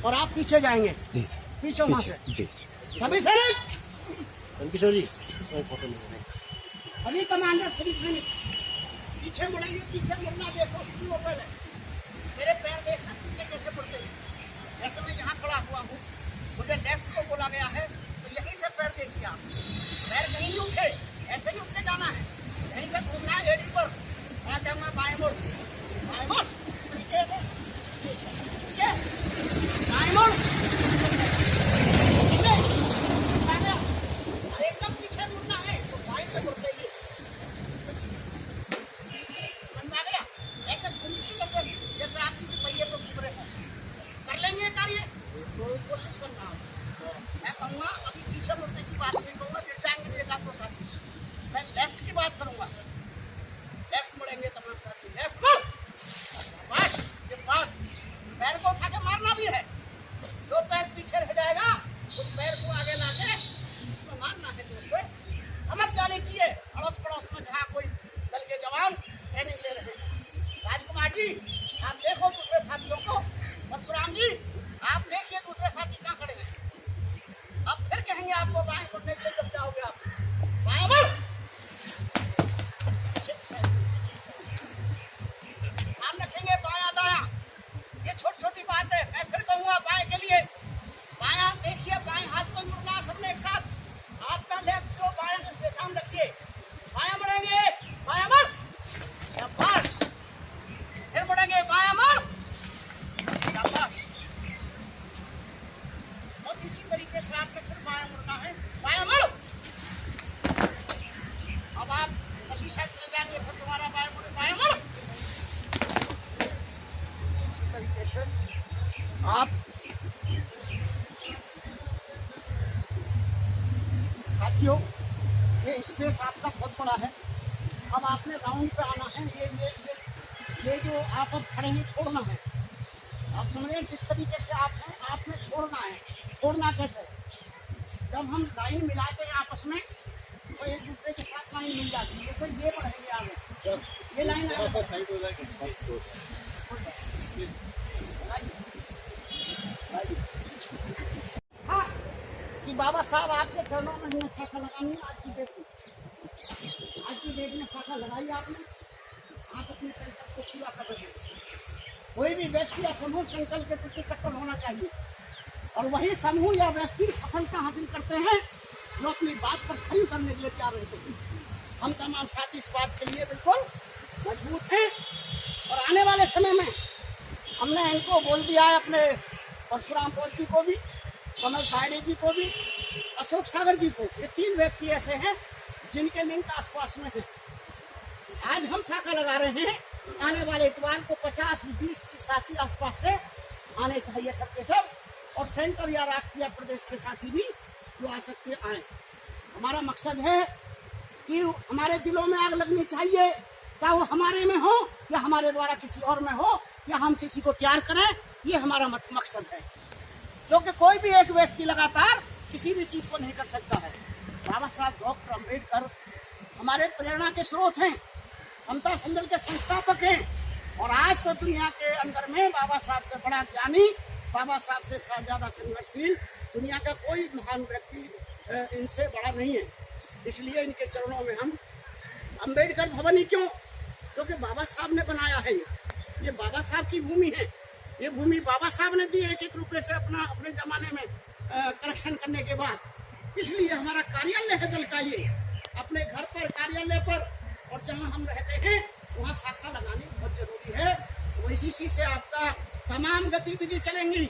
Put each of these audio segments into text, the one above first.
और आप पीछे जाएंगे। जी पीछे वहाँ से जी सभी सैनिक, किशोर जी इसमें फोटो लेंगे। सभी कमांडर, सभी सैनिक पीछे मुड़ेंगे। पीछे मुड़ना देखो, सुनो पहले मेरे पैर देखना पीछे कैसे मुड़ते हैं। जैसे मैं यहाँ खड़ा हुआ हूँ, मुझे लेफ्ट को बोला गया है तो यहीं से पैर देखिए आप। पैर कहीं नहीं उठे, ऐसे नहीं उठ के जाना है, यहीं से घूमना है एड़ी पर। मैं कहूँगा बाएं मुड़, बाएं मुड़, ठीक है, बाएं मुड़, एकदम पीछे मुड़ना है तो बाएं से मुड़ देंगे। समझ आ गया? ऐसे घूमने जैसे आप किसी पहिए पर घूम रहे हैं, कर लेंगे कार्य तो कोशिश करना। मैं कहूँगा अभी पीछे मुड़ने की बात नहीं कहूँगा, गिर जाएंगे एक आध दो साथी। मैं लेफ्ट की बात करूँगा, लेफ्ट मुड़ेंगे तमाम साथी, लेफ्ट मुड़। बस ये बात, पैर को उठा के मारना भी है। जो पैर पीछे रह जाएगा उस पैर को आगे लाके उसको मारना है। जोर से समझ जानी चाहिए अड़ोस पड़ोस में जहाँ कोई दल के जवान ट्रेनिंग ले रहे हैं। राजकुमार जी आप देखो दूसरे साथियों को, परशुराम जी आप देखिए दूसरे साथी कहाँ खड़े हैं। अब फिर कहेंगे आपको बाएं मुड़ने के लिए जब जाओगे आप बाएं मुड़। ध्यान रखेंगे बायां दायां, ये छोटी छोटी बात है। मैं फिर कहूँगा बाएं के लिए, बायां देखिए, बाएं हाथ को मुड़ना सबने एक साथ। आपका लेफ्ट को बायां ध्यान रखिए। बायां मुड़ेंगे, बायां मुड़, शाबाश। फिर मुड़ेंगे, बायां मुड़, शाबाश। और इसी तरीके से आपने फिर बायां मुड़ना है, बायां मुड़। अब आप अगली साइड चले जाएंगे, फिर दोबारा बायां मुड़े, बायां मुड़। इसी तरीके से आप साथियों, ये स्पेस आपका बहुत बड़ा है। अब आपने राउंड पे आना है। ये जो आप अब खड़े हैं, छोड़ना है। आप समझ रहे हैं, जिस तरीके से आप हैं आपने छोड़ना है। छोड़ना कैसे? जब हम लाइन मिलाते हैं आपस में तो एक दूसरे के साथ लाइन मिल जाती है। जैसे ये बढ़ेंगे आगे, ये लाइन साइड हो जाएगा। हाँ कि बाबा साहब आपके चरणों में हमने शाखा लगानी है। आज की डेट में शाखा लगाई आपने, आप अपने संकल्प को पूरा कर रहे हैं। कोई भी व्यक्ति या समूह संकल्प के प्रति तत्पर होना चाहिए, और वही समूह या व्यक्ति सफलता हासिल करते हैं जो अपनी बात पर खड़ी करने के लिए तैयार रहते हैं। हम तमाम साथी इस बात के लिए बिल्कुल मजबूत हैं, और आने वाले समय में हमने इनको बोल दिया है, अपने परशुराम पौल जी को भी, कमल खाड़े जी को भी, अशोक सागर जी को। ये 3 व्यक्ति ऐसे हैं जिनके लिंक आसपास में है। आज हम शाखा लगा रहे हैं, आने वाले इतवार को 50, 20, 30 साथी आसपास से आने चाहिए सबके सब, और सेंटर या राष्ट्रीय प्रदेश के साथी भी जो आ सकते आए। हमारा मकसद है कि हमारे दिलों में आग लगनी चाहिए, चाहे वो हमारे में हो या हमारे द्वारा किसी और में हो, या हम किसी को तैयार करें। ये हमारा मकसद है, क्योंकि कोई भी एक व्यक्ति लगातार किसी भी चीज को नहीं कर सकता है। बाबा साहब डॉक्टर अम्बेडकर हमारे प्रेरणा के स्रोत हैं, समता संदल के संस्थापक हैं, और आज तो दुनिया के अंदर में बाबा साहब से बड़ा ज्ञानी, बाबा साहब से ज्यादा संघर्षशील दुनिया का कोई महान व्यक्ति इनसे बड़ा नहीं है। इसलिए इनके चरणों में हम अम्बेडकर भवन ही क्यों, क्योंकि बाबा साहब ने बनाया है। ये बाबा साहब की भूमि है। ये भूमि बाबा साहब ने दी 1-1 रुपये से अपने जमाने में कलेक्शन करने के बाद। इसलिए हमारा कार्यालय है दल का, ये अपने घर पर, कार्यालय पर, और जहां हम रहते हैं वहां शाखा लगानी बहुत जरूरी है। इसी से आपका तमाम गतिविधि चलेंगी।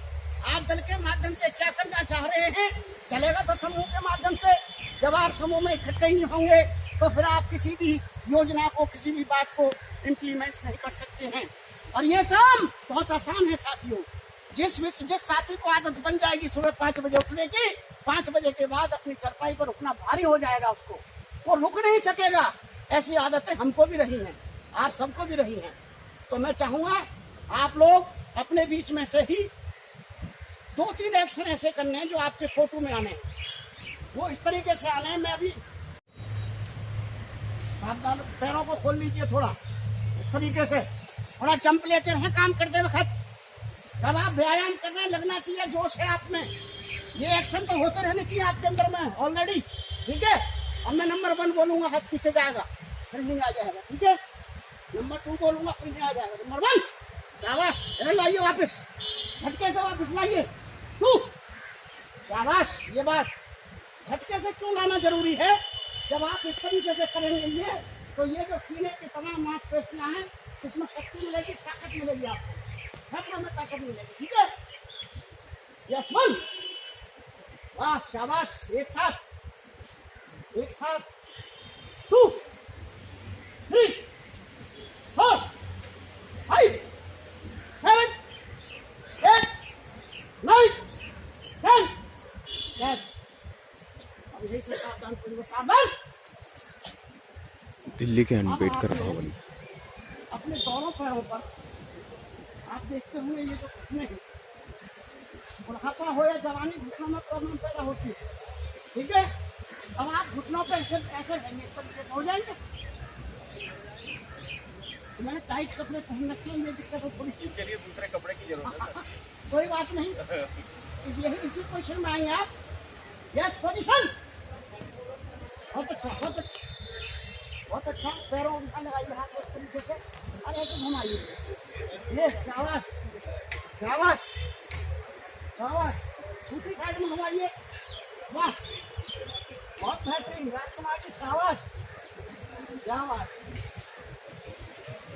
आप दल के माध्यम से क्या करना चाह रहे हैं चलेगा तो समूह के माध्यम से। जब आप समूह में इकट्ठे नहीं होंगे तो फिर आप किसी भी योजना को, किसी भी बात को इम्प्लीमेंट नहीं कर सकते हैं। और ये काम बहुत आसान है साथियों। जिस साथी को आदत बन जाएगी सुबह 5 बजे उठने की, 5 बजे के बाद अपनी चरपाई पर रुकना भारी हो जाएगा उसको, वो रुक नहीं सकेगा। ऐसी आदतें हमको भी रही हैं, आप सबको भी रही हैं। तो मैं चाहूंगा आप लोग अपने बीच में से ही 2-3 एक्शन ऐसे करने हैं जो आपके फोटो में आने हैं, वो इस तरीके से आने हैं। मैं अभी सावधान, पैरों को खोल लीजिए थोड़ा, इस तरीके से थोड़ा जंप लेते रहे काम करते वक्त। तब आप व्यायाम करने लगना चाहिए, जोश है आप में, ये एक्शन तो होते रहने चाहिए आपके अंदर में ऑलरेडी। ठीक है, अब मैं नंबर 1 बोलूंगा, हाथ पीछे जाएगा, फिर हिंग आ जाएगा। ठीक है, नंबर 2 बोलूंगा, फिर हिंग आ जाएगा। नंबर 1, शाबाश, अरे लाइए वापस, झटके से वापस लाइए। 2, शाबाश। ये बात झटके से क्यों लाना जरूरी है? जब आप इस तरीके से करेंगे ये, तो ये जो सीने की तमाम मांसपेशियां हैं, इसमें शक्ति मिलेगी, ताकत मिलेगी आपको, फेफड़ों में ताकत मिलेगी। ठीक है, यस 1, वाह शाबाश, एक साथ 2, 3, 4, 5, 7, 8, 9, 10, yes। अब यही से सावधान, पूर्व सावधान। दिल्ली के अम्बेडकर भवन। अपने दोनों पैरों पर आप देखते हुए ये जो घुटने हैं, बुढ़ापा हो या जवानी, घुटनों में प्रॉब्लम पैदा होती है। ठीक है, अब आप घुटनों पे ऐसे रहेंगे, इस तरीके से हो जाएंगे। तो मैंने टाइट कपड़े पहन रखे हैं, ये दिक्कत है थोड़ी सी, चलिए दूसरे कपड़े की जरूरत है सर। कोई बात नहीं, यही इसी पोजिशन में आएंगे आप। यस पोजिशन, बहुत अच्छा, बहुत अच्छा, बहुत अच्छा। पैरों उठा लगाइए, हाथ इस तरीके से, अरे ऐसे घुमाइए, ये शाबाश शाबाश शाबाश। दूसरी साइड में घुमाइए, वाह बहुत बेहतरीन, राजकुमार जी शाबाश, शाबाश,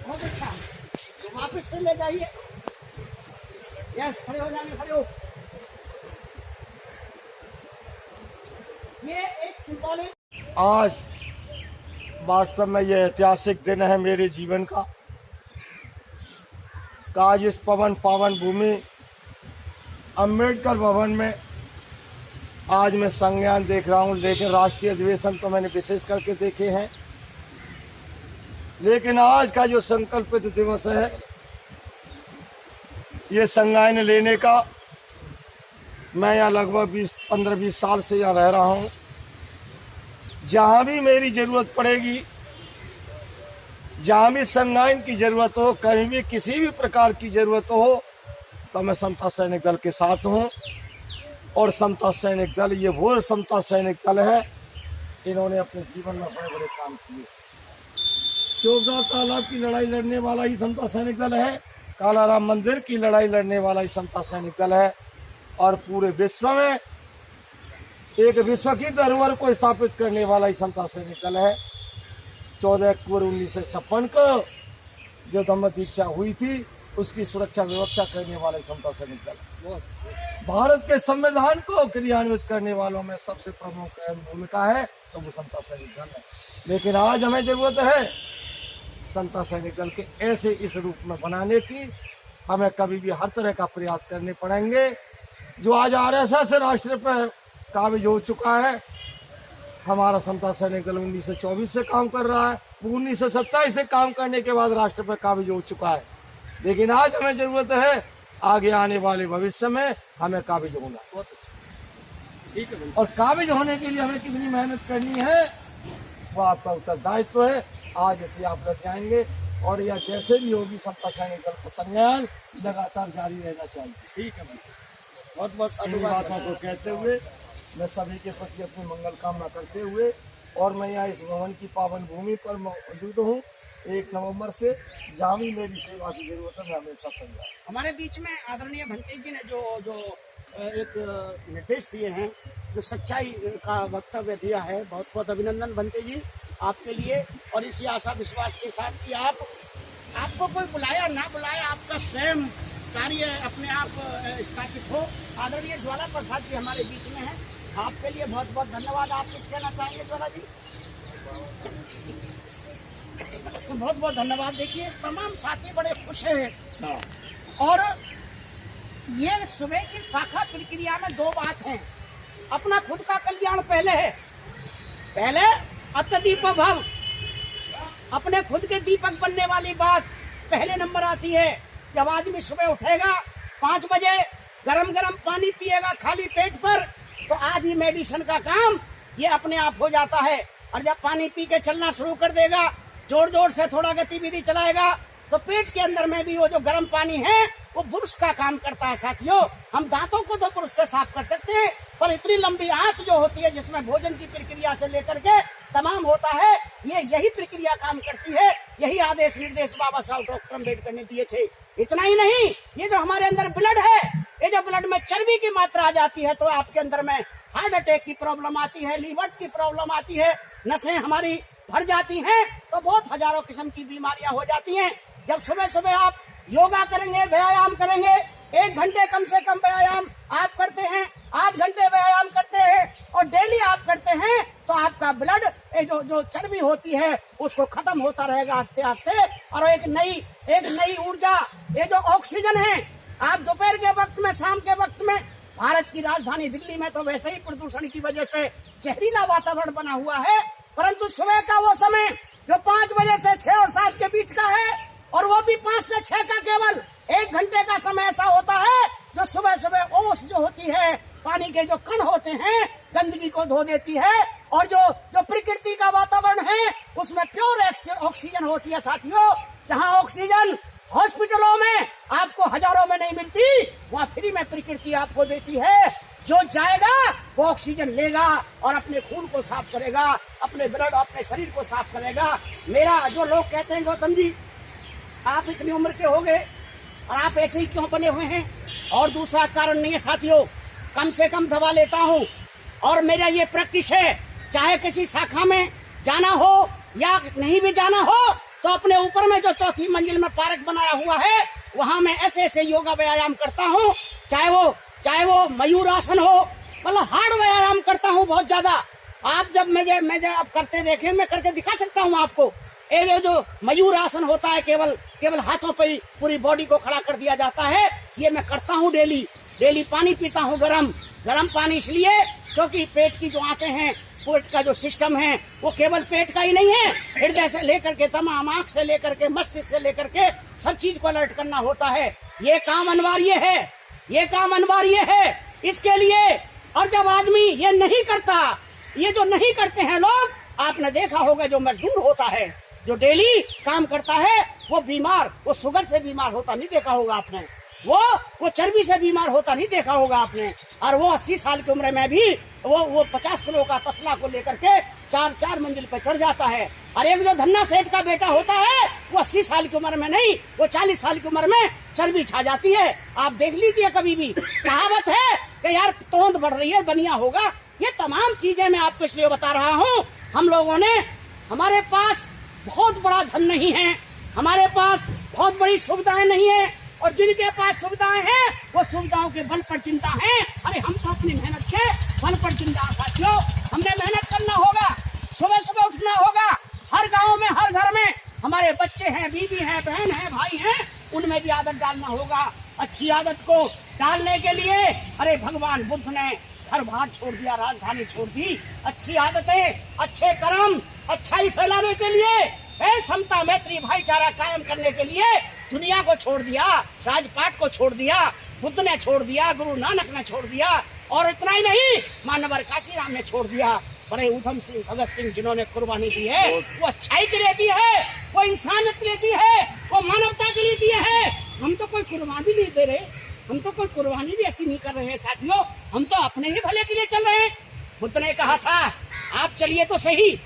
बहुत अच्छा। तो वापस से ले जाइए, यस, खड़े हो जाइए, खड़े हो। ये एक सिंबॉलिक, आज वास्तव में यह ऐतिहासिक दिन है मेरे जीवन का। आज इस पावन भूमि अम्बेडकर भवन में आज मैं संज्ञान देख रहा हूं, लेकिन राष्ट्रीय अधिवेशन तो मैंने विशेष करके देखे हैं। लेकिन आज का जो संकल्पित दिवस है, ये संज्ञान लेने का, मैं यहाँ लगभग 15-20 साल से यहाँ रह रहा हूँ। जहाँ भी मेरी जरूरत पड़ेगी, जहाँ भी संज्ञान की जरूरत हो, कहीं भी किसी भी प्रकार की जरूरत हो, तो मैं समता सैनिक दल के साथ हूँ। और समता सैनिक दल, ये वो समता सैनिक दल है, इन्होंने अपने जीवन में बड़े बड़े काम किए। चोपड़ा तालाब की लड़ाई लड़ने वाला ही समता सैनिक दल है, कालाराम मंदिर की लड़ाई लड़ने वाला ही समता सैनिक दल है, और पूरे विश्व में एक विश्व की धरोहर को स्थापित करने वाला ही समता सैनिक दल है। 14 अक्टूबर 1956 को जो दम्पति इच्छा हुई थी, उसकी सुरक्षा व्यवस्था करने वाला ही समता सैनिक दल। भारत के संविधान को क्रियान्वित करने वालों में सबसे प्रमुख भूमिका है, तो वो समता सैनिक दल है। लेकिन आज हमें जरूरत है समता सैनिक दल के ऐसे इस रूप में बनाने की। हमें कभी भी हर तरह का प्रयास करने पड़ेंगे। जो आज RSS राष्ट्र पर काबिज हो चुका है, हमारा समता सैनिक दल 1924 से काम कर रहा है, वो 1927 से काम करने के बाद राष्ट्र पर काबिज हो चुका है। लेकिन आज हमें जरूरत है, आगे आने वाले भविष्य में हमें काबिज होना। बहुत अच्छा, ठीक है। और काबिज होने के लिए हमें कितनी मेहनत करनी है, वो आपका उत्तरदायित्व है। आज इसे आप लग जाएंगे, और यह जैसे भी होगी समता सैनिक दल का संज्ञान लगातार जारी रहना चाहिए। ठीक है भाई, बहुत बहुत इन साधुवाद। बातों को कहते हुए मैं सभी के प्रति अपनी मंगल कामना करते हुए, और मैं यहाँ इस भवन की पावन भूमि पर मौजूद हूँ 1 नवंबर से। जहाँ भी मेरी सेवा की जरूरत है, मैं हमेशा तैयार। हमारे बीच में आदरणीय भंते जी ने जो एक निर्देश दिए हैं, जो सच्चाई का वक्तव्य दिया है, बहुत बहुत अभिनंदन भंते जी आपके लिए। और इसी आशा विश्वास के साथ कि आपको कोई बुलाया ना बुलाया, आपका स्वयं कार्य अपने आप स्थापित हो। आदरणीय ज्वाला प्रसाद जी हमारे बीच में हैं, आपके लिए बहुत बहुत धन्यवाद। आप कुछ कहना चाहेंगे ज्वाला जी? तो बहुत बहुत धन्यवाद। देखिए तमाम साथी बड़े खुश हैं, और ये सुबह की शाखा प्रक्रिया में 2 बात है। अपना खुद का कल्याण पहले है, पहले अत्यदीप भव, अपने खुद के दीपक बनने वाली बात पहले नंबर आती है। जब आदमी सुबह उठेगा 5 बजे, गरम गरम पानी पिएगा खाली पेट पर, तो आधी मेडिसिन का काम ये अपने आप हो जाता है। और जब पानी पी के चलना शुरू कर देगा, जोर जोर से थोड़ा गतिविधि चलाएगा, तो पेट के अंदर में भी वो जो गर्म पानी है वो ब्रुश का काम करता है साथियों। हम दांतों को तो ब्रुश से साफ कर सकते हैं, पर इतनी लंबी आंत जो होती है जिसमें भोजन की प्रक्रिया से लेकर के तमाम होता है, ये यही प्रक्रिया काम करती है। यही आदेश निर्देश बाबा साहब डॉक्टर अम्बेडकर ने दिए थे। इतना ही नहीं, ये जो हमारे अंदर ब्लड है, ये जो ब्लड में चर्बी की मात्रा आ जाती है तो आपके अंदर में हार्ट अटैक की प्रॉब्लम आती है, लीवर्स की प्रॉब्लम आती है, नसें हमारी भर जाती हैं, तो बहुत हजारों किस्म की बीमारियां हो जाती हैं। जब सुबह सुबह आप योगा करेंगे, व्यायाम करेंगे, 1 घंटे कम से कम व्यायाम आप करते हैं, 8 घंटे व्यायाम करते हैं और डेली आप करते हैं, तो आपका ब्लड जो चर्बी होती है उसको खत्म होता रहेगा आस्ते आस्ते, और एक नई ऊर्जा, ये जो ऑक्सीजन है, आप दोपहर के वक्त में, शाम के वक्त में, भारत की राजधानी दिल्ली में तो वैसे ही प्रदूषण की वजह से जहरीला वातावरण बना हुआ है, परंतु सुबह का वो समय जो 5 बजे से 6 और 7 के बीच का है, और वो भी 5 से 6 का केवल 1 घंटे का समय ऐसा होता है जो सुबह सुबह ओस जो होती है, पानी के जो कण होते हैं, गंदगी को धो देती है, और जो प्रकृति का वातावरण है उसमें प्योर ऑक्सीजन होती है साथियों। जहाँ ऑक्सीजन हॉस्पिटलों में आपको हजारों में नहीं मिलती, वहाँ फ्री में प्रकृति आपको देती है। जो जाएगा वो ऑक्सीजन लेगा और अपने खून को साफ करेगा, अपने ब्लड, अपने शरीर को साफ करेगा। मेरा जो लोग कहते हैं गौतम जी आप इतनी उम्र के हो गए और आप ऐसे ही क्यों बने हुए हैं, और दूसरा कारण नहीं है साथियों, कम से कम दवा लेता हूँ और मेरा ये प्रैक्टिस है, चाहे किसी शाखा में जाना हो या नहीं भी जाना हो, तो अपने ऊपर में जो 4थी मंजिल में पार्क बनाया हुआ है वहाँ मैं ऐसे योगा व्यायाम करता हूँ, चाहे वो मयूर आसन हो, मतलब हार्ड व्यायाम करता हूँ बहुत ज्यादा। आप जब मैं आप करते देखें, मैं करके दिखा सकता हूँ आपको। ये जो मयूर आसन होता है, केवल हाथों पे ही पूरी बॉडी को खड़ा कर दिया जाता है, ये मैं करता हूँ डेली। पानी पीता हूँ गरम पानी, इसलिए क्योंकि पेट की जो आंतें हैं, पेट का जो सिस्टम है वो केवल पेट का ही नहीं है, हृदय से लेकर के तमाम, आंख से लेकर के मस्तिष्क से लेकर के सब चीज को अलर्ट करना होता है। ये काम अनिवार्य है इसके लिए। और जब आदमी ये नहीं करता, ये जो नहीं करते हैं लोग, आपने देखा होगा जो मजदूर होता है, जो डेली काम करता है, वो बीमार, वो शुगर से बीमार होता नहीं देखा होगा आपने, वो चर्बी से बीमार होता नहीं देखा होगा आपने, और वो 80 साल की उम्र में भी वो 50 किलो का तसला को लेकर के 4 मंजिल पर चढ़ जाता है। और एक जो धन्ना सेठ का बेटा होता है, वो 80 साल की उम्र में नहीं, वो 40 साल की उम्र में चर्बी छा जाती है। आप देख लीजिए, कभी भी कहावत है कि यार तोंद बढ़ रही है बनिया होगा। ये तमाम चीजें मैं आपको इसलिए बता रहा हूँ, हम लोगों ने, हमारे पास बहुत बड़ा धन नहीं है, हमारे पास बहुत बड़ी सुविधाएं नहीं है, और जिनके पास सुविधाएं हैं वो सुविधाओं के बल पर चिंता है। अरे हम तो अपनी मेहनत के बल पर चिंता साथियों, हमने मेहनत करना होगा, सुबह सुबह उठना होगा। हर गांव में, हर घर में हमारे बच्चे हैं, बीवी हैं, बहन हैं, भाई हैं, उनमें भी आदत डालना होगा। अच्छी आदत को डालने के लिए, अरे भगवान बुद्ध ने घर बार छोड़ दिया, राजधानी छोड़ दी। अच्छी आदतें, अच्छे कर्म, अच्छाई फैलाने के लिए, समता, मैत्री, भाईचारा कायम करने के लिए दुनिया को छोड़ दिया, राजपाट को छोड़ दिया, बुद्ध ने छोड़ दिया, गुरु नानक ने छोड़ दिया, और इतना ही नहीं, मानवर काशीराम ने छोड़ दिया। बड़े उधम सिंह, भगत सिंह जिन्होंने कुर्बानी दी है, वो अच्छाई के लिए दी है, वो इंसानियत के लिए दी है, वो मानवता के लिए दी है। हम तो कोई कुर्बानी नहीं दे रहे, हम तो कोई कुर्बानी भी ऐसी नहीं कर रहे हैं साथियों, हम तो अपने ही भले के लिए चल रहे हैं। बुद्ध ने कहा था, आप चलिए तो सही,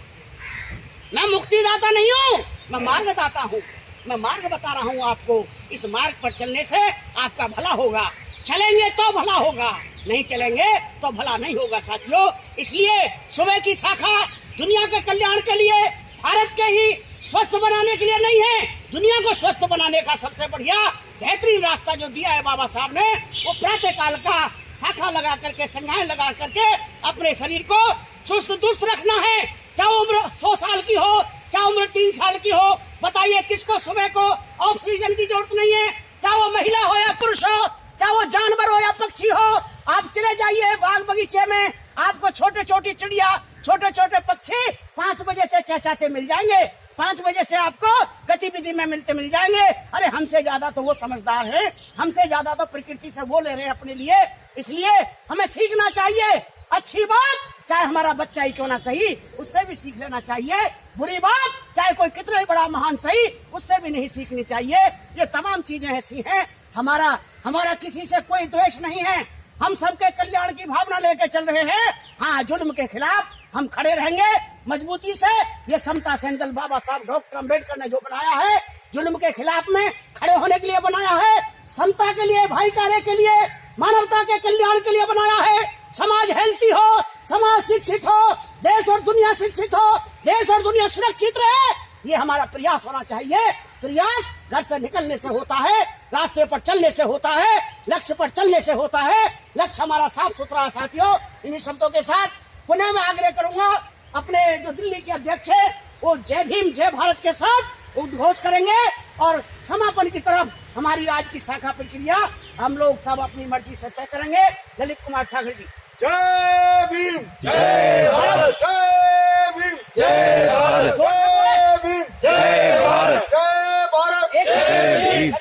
मैं मुक्तिदाता नहीं हूँ, मैं मार्गदाता हूँ, मैं मार्ग बता रहा हूँ आपको। इस मार्ग पर चलने से आपका भला होगा, चलेंगे तो भला होगा, नहीं चलेंगे तो भला नहीं होगा साथियों। इसलिए सुबह की शाखा दुनिया के कल्याण के लिए, भारत के ही स्वस्थ बनाने के लिए नहीं है, दुनिया को स्वस्थ बनाने का सबसे बढ़िया बेहतरीन रास्ता जो दिया है बाबा साहब ने, वो प्रातः काल का शाखा लगा करके, संज्ञाएं लगा करके अपने शरीर को चुस्त दुरुस्त रखना है। चाहे उम्र 100 साल की हो, चाहे उम्र 3 साल की हो, बताइए किसको सुबह को ऑक्सीजन की जरूरत नहीं है? चाहे वो महिला हो या पुरुष हो, चाहे वो जानवर हो या पक्षी हो, आप चले जाइए बाग बगीचे में, आपको छोटे छोटी चिड़िया, छोटे छोटे पक्षी 5 बजे से चहचहाते मिल जाएंगे, 5 बजे से आपको गतिविधि में मिल जाएंगे। अरे हमसे ज्यादा तो वो समझदार है, हमसे ज्यादा तो प्रकृति से वो ले रहे हैं अपने लिए। इसलिए हमें सीखना चाहिए, अच्छी बात चाहे हमारा बच्चा ही क्यों ना सही, उससे भी सीख लेना चाहिए, बुरी बात चाहे कोई कितना ही बड़ा महान सही, उससे भी नहीं सीखनी चाहिए। ये तमाम चीजें ऐसी हैं। हमारा किसी से कोई द्वेष नहीं है, हम सबके कल्याण की भावना लेके चल रहे हैं। हाँ, जुल्म के खिलाफ हम खड़े रहेंगे मजबूती से। ये समता सैनिक दल बाबा साहब डॉक्टर अम्बेडकर ने जो बनाया है, जुल्म के खिलाफ में खड़े होने के लिए बनाया है, समता के लिए, भाईचारे के लिए, मानवता के कल्याण के लिए बनाया है। समाज हेल्थी हो, समाज शिक्षित हो, देश और दुनिया शिक्षित हो, देश और दुनिया सुरक्षित रहे, ये हमारा प्रयास होना चाहिए। प्रयास घर से निकलने से होता है, रास्ते पर चलने से होता है, लक्ष्य पर चलने से होता है। लक्ष्य हमारा साफ सुथरा है साथियों। इन्हीं शब्दों के साथ पुनः मैं आग्रह करूंगा, अपने जो दिल्ली के अध्यक्ष है वो जय भीम जय भारत के साथ उद्घोष करेंगे और समापन की तरफ हमारी आज की शाखा प्रक्रिया हम लोग सब अपनी मर्जी से तय करेंगे। ललित कुमार सागर जी। जय भीम, जय भारत, जय भीम, जय भारत, जय भीम, जय भारत, जय भारत,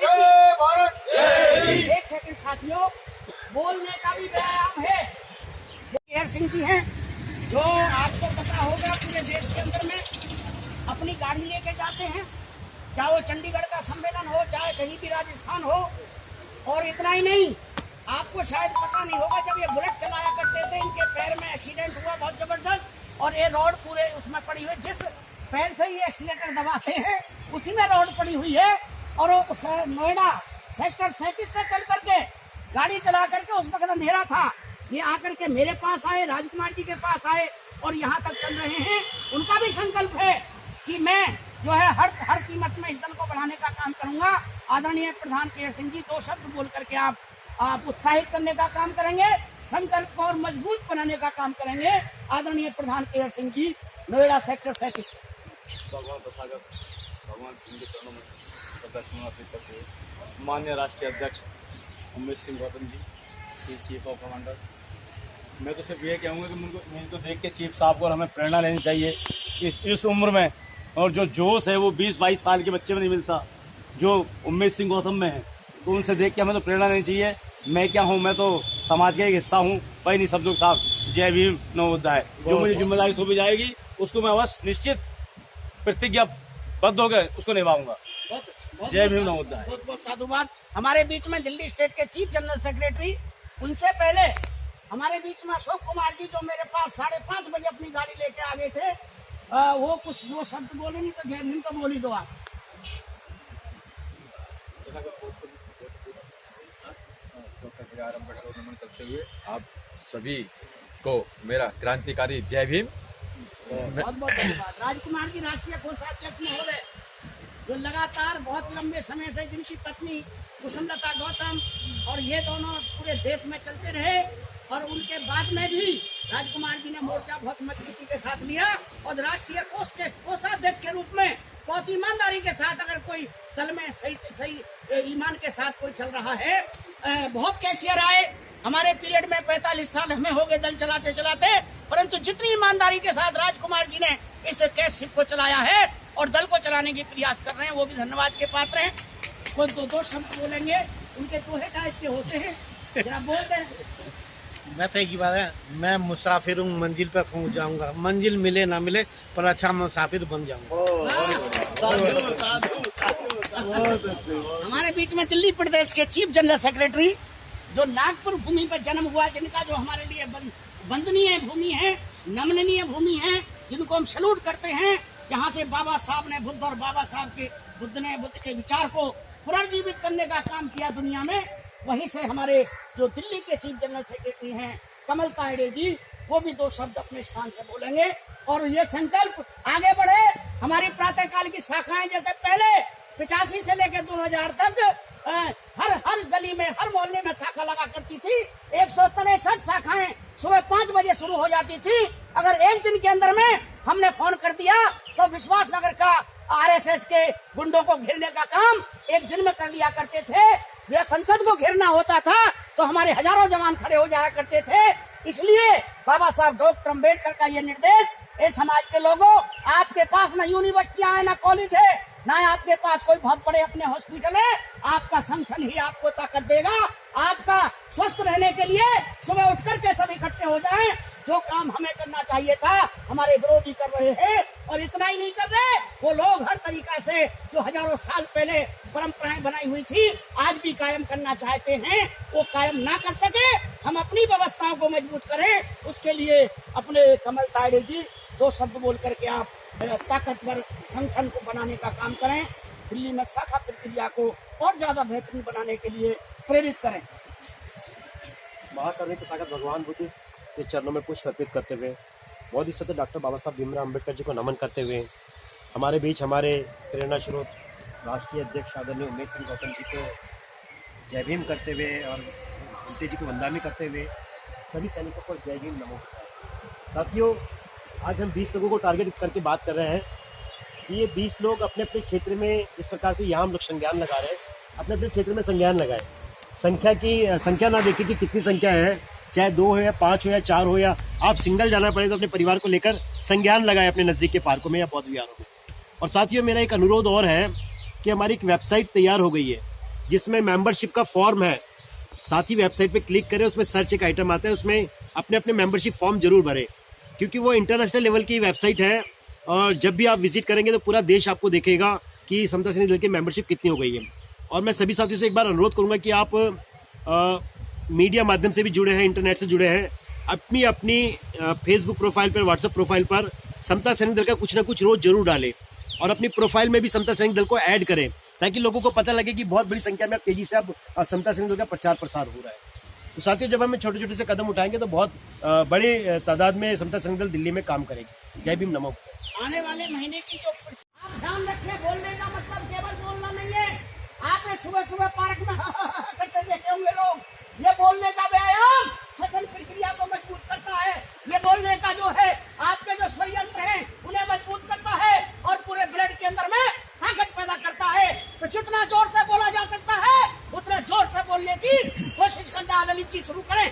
जय भारत, जय भीम। एक सेकंड साथियों, बोलने का भी व्यायाम है। केयर सिंह जी हैं, जो आपको पता होगा पूरे देश के अंदर में अपनी गाड़ी लेके जाते हैं, चाहे वो चंडीगढ़ का सम्मेलन हो, चाहे कहीं भी राजस्थान हो। और इतना ही नहीं, आपको शायद पता नहीं होगा, जब ये बुलेट चलाया करते थे, इनके पैर में एक्सीडेंट हुआ बहुत जबरदस्त, और ये रॉड पूरे उसमें पड़ी हुई, जिस पैर से ये एक्सीलेटर दबाते हैं उसी में रॉड पड़ी हुई है। और वो नोएडा सेक्टर 37 से चल करके गाड़ी चला करके, उस वक्त अंधेरा था, ये आकर के मेरे पास आए, राजकुमार जी के पास आए और यहाँ तक चल रहे हैं। उनका भी संकल्प है कि मैं जो है हर कीमत में इस दल को बढ़ाने का काम करूंगा। आदरणीय प्रधान केयर सिंह जी, 2 शब्द बोल करके आप उत्साहित करने का काम करेंगे, संकल्प को और मजबूत बनाने का काम करेंगे। आदरणीय प्रधान केयर सिंह जी, नोएडा सेक्टर 37। भगवान प्रसाद, भगवान सिंह के चरणों में सदा अर्पित करते हुए माननीय राष्ट्रीय अध्यक्ष Umesh Singh Gautam ji, chief of commander, मैं तो सिर्फ ये कहूँगा कि इनको देख के चीफ साहब को और हमें प्रेरणा लेनी चाहिए। इस उम्र में और जो जोश है वो 20-22 साल के बच्चे में नहीं मिलता, जो उमेश सिंह गौतम में है। तो उनसे देख के हमें तो प्रेरणा लेनी चाहिए। मैं क्या हूँ, मैं तो समाज का एक हिस्सा हूँ। भाई नहीं सब लोग साहब, जय भीम नवोदय। जो मुझे जिम्मेदारी सौंपी जाएगी उसको मैं अवश्य निश्चित प्रतिज्ञाबद्ध होकर उसको निभाऊंगा। जय भीम नवोदय। बहुत बहुत साधुवाद। हमारे बीच में दिल्ली स्टेट के चीफ जनरल सेक्रेटरी, उनसे पहले हमारे बीच में अशोक कुमार जी, जो मेरे पास 5:30 बजे अपनी गाड़ी लेके आ गए थे, वो कुछ 2 शब्द बोले, नहीं तो जय भीम तो बोल ही दो आप। करते हुए आप सभी को मेरा क्रांतिकारी जय भीम। बहुत बहुत धन्यवाद। राजकुमार जी, राष्ट्रीय कोषाध्यक्ष महोदय, जो लगातार बहुत लंबे समय से, जिनकी पत्नी कुसुमलता गौतम और ये दोनों पूरे देश में चलते रहे, और उनके बाद में भी राजकुमार जी ने मोर्चा बहुत मजबूती के साथ लिया, और राष्ट्रीय कोष के कोषाध्यक्ष के रूप में बहुत ईमानदारी के साथ, अगर कोई दल में सही ईमान के साथ कोई चल रहा है। बहुत कैशियर आए हमारे पीरियड में, 45 साल हमें हो गए दल चलाते चलाते, परंतु जितनी ईमानदारी के साथ राजकुमार जी ने इस कैशिप को चलाया है और दल को चलाने की प्रयास कर रहे हैं, वो भी धन्यवाद के पात्र हैं। कोई 2 शब्द बोलेंगे, उनके दोहे टाइप के होते हैं, जरा बोल दें। मैं तो एक ही बात है, मैं मुसाफिर हूँ, मंजिल पर पहुँच जाऊंगा। मंजिल मिले ना मिले, पर अच्छा मुसाफिर बन जाऊंगा। हमारे बीच में दिल्ली प्रदेश के चीफ जनरल सेक्रेटरी, जो नागपुर भूमि पर जन्म हुआ, जिनका जो हमारे लिए वंदनीय भूमि है, नमनीय भूमि है, जिनको हम सैल्यूट करते हैं, जहाँ से बाबा साहब ने बुद्ध और बाबा साहब के बुद्ध के विचार को पुनर्जीवित करने का काम किया दुनिया में। वहीं से हमारे जो दिल्ली के चीफ जनरल सेक्रेटरी हैं कमल तायडे जी, वो भी 2 शब्द अपने स्थान से बोलेंगे। और ये संकल्प आगे बढ़े। हमारी प्रातःकाल की शाखाएं जैसे पहले 85 से लेकर 2000 तक हर गली में, हर मोहल्ले में शाखा लगा करती थी। 163 शाखाएं सुबह 5 बजे शुरू हो जाती थी। अगर एक दिन के अंदर में हमने फोन कर दिया तो विश्वास नगर का RSS के गुंडों को घेरने का काम एक दिन में कर लिया करते थे। यह संसद को घेरना होता था तो हमारे हजारों जवान खड़े हो जाया करते थे। इसलिए बाबा साहब डॉक्टर अम्बेडकर का ये निर्देश, इस समाज के लोगों, आपके पास ना यूनिवर्सिटियां है, ना कॉलेज है, ना आपके पास कोई बहुत बड़े अपने हॉस्पिटल है। आपका संगठन ही आपको ताकत देगा। आपका स्वस्थ रहने के लिए सुबह उठ करके सब इकट्ठे हो जाएं। जो काम हमें करना चाहिए था हमारे विरोधी कर रहे हैं। और इतना ही नहीं कर रहे, वो लोग हर तरीका से जो हजारों साल पहले परंपराएं बनाई हुई थी आज भी कायम करना चाहते हैं, वो कायम ना कर सके। हम अपनी व्यवस्थाओं को मजबूत करें, उसके लिए अपने कमल तायड़े जी 2 शब्द बोल करके आप ताकतवर संगठन को बनाने का काम करें, दिल्ली में शाखा प्रक्रिया को और ज्यादा बेहतरीन बनाने के लिए प्रेरित करें। महाकरुणिक तथागत भगवान बुद्ध के चरणों में पुष्प अर्पित करते हुए, बहुत ही सत्य डॉक्टर बाबा साहब भीमराव अम्बेडकर जी को नमन करते हुए, हमारे बीच हमारे प्रेरणा स्रोत राष्ट्रीय अध्यक्ष आदरणीय उमेश सिंह गौतम जी को जय भीम करते हुए और उनते जी को वंदना करते हुए सभी सैनिकों को जय भीम नमो। साथियों, आज हम 20 लोगों को टारगेट करके बात कर रहे हैं कि ये 20 लोग अपने अपने क्षेत्र में जिस प्रकार से यहाँ हम लोग संज्ञान लगा रहे हैं, अपने अपने क्षेत्र में संज्ञान लगाए। संख्या ना देखिए कि कितनी संख्या है, चाहे 2 हो या 5 हो या 4 हो, या आप सिंगल जाना पड़े तो अपने परिवार को लेकर संज्ञान लगाए अपने नज़दीक के पार्कों में या बौद्ध विहारों में। और साथियों, मेरा एक अनुरोध और है कि हमारी एक वेबसाइट तैयार हो गई है जिसमें मेंबरशिप का फॉर्म है। साथ ही वेबसाइट पे क्लिक करें, उसमें सर्च एक आइटम आता है, उसमें अपने अपने मेंबरशिप फॉर्म जरूर भरें, क्योंकि वो इंटरनेशनल लेवल की वेबसाइट है। और जब भी आप विजिट करेंगे तो पूरा देश आपको देखेगा कि समता सैनिक दल की मेंबरशिप कितनी हो गई है। और मैं सभी साथियों से एक बार अनुरोध करूंगा कि आप मीडिया माध्यम से भी जुड़े हैं, इंटरनेट से जुड़े हैं, अपनी फेसबुक प्रोफाइल पर, व्हाट्सएप प्रोफाइल पर समता सैनिक दल का कुछ ना कुछ रोज जरूर डालें और अपनी प्रोफाइल में भी समता सैनिक दल को ऐड करें, ताकि लोगों को पता लगे कि बहुत बड़ी संख्या में अब तेजी से अब समता सैनिक दल का प्रचार प्रसार हो रहा है। तो साथियों, जब हम छोटे छोटे से कदम उठाएंगे तो बहुत बड़े तादाद में समता सैनिक दल दिल्ली में काम करेगी। जय भीम नमो। आने वाले महीने की जो आप ध्यान रखें, बोलने का मतलब केवल बोलना नहीं है। आपने सुबह सुबह पार्क में करते देखे होंगे लोग, ये बोलने का व्यायाम श्वसन प्रक्रिया को मजबूत करता है। ये बोलने का जो है आपके जो षड्यंत्र हैं उन्हें मजबूत करता है और पूरे ब्लड के अंदर में ताकत पैदा करता है। तो जितना जोर से बोला जा सकता है उतना जोर से बोलने की कोशिश करना। ललित जी शुरू करें।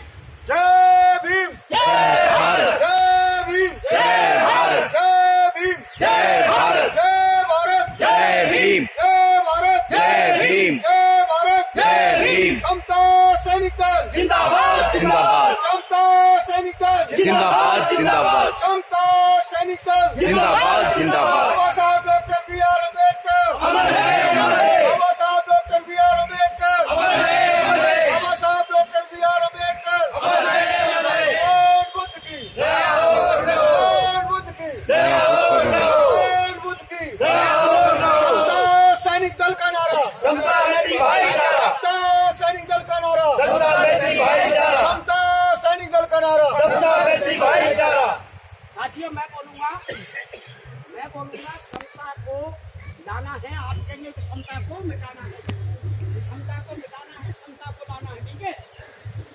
जय भीम, जय भारत, जय भीम, जय भारत, जय भीम, जय भारत, जय भारत, जय भीम, जय भारत, जय भीम, जय भारत, जय भीम। समता सैनिक दल जिंदाबाद, जिंदाबाद। समता सैनिक दल जिंदाबाद, जिंदाबाद। समता सैनिक दल जिंदाबाद, जिंदाबाद। बाबा साहब डॉक्टर बी.आर. अम्बेडकर अमर है, अमर है। बाबा साहब डॉक्टर बी.आर. अम्बेडकर अमर है, अमर है। बाबा साहब डॉक्टर बी.आर. अम्बेडकर अमर है, अमर है। भगवान बुद्ध की जय हो, भगवान बुद्ध की जय हो, भगवान बुद्ध की जय हो। समता सैनिक दल का नारा, समता मेरी भाईचारा। समता सैनिक दल का नारा, समता मेरी भाईचारा। समता सैनिक दल का नारा, समता मेरी भाईचारा। साथियों, मैं बोलूंगा समता को लाना है। आप कहेंगे कि समता को मिटाना है, विषमता को मिटाना है, समता को लाना है। ठीक है,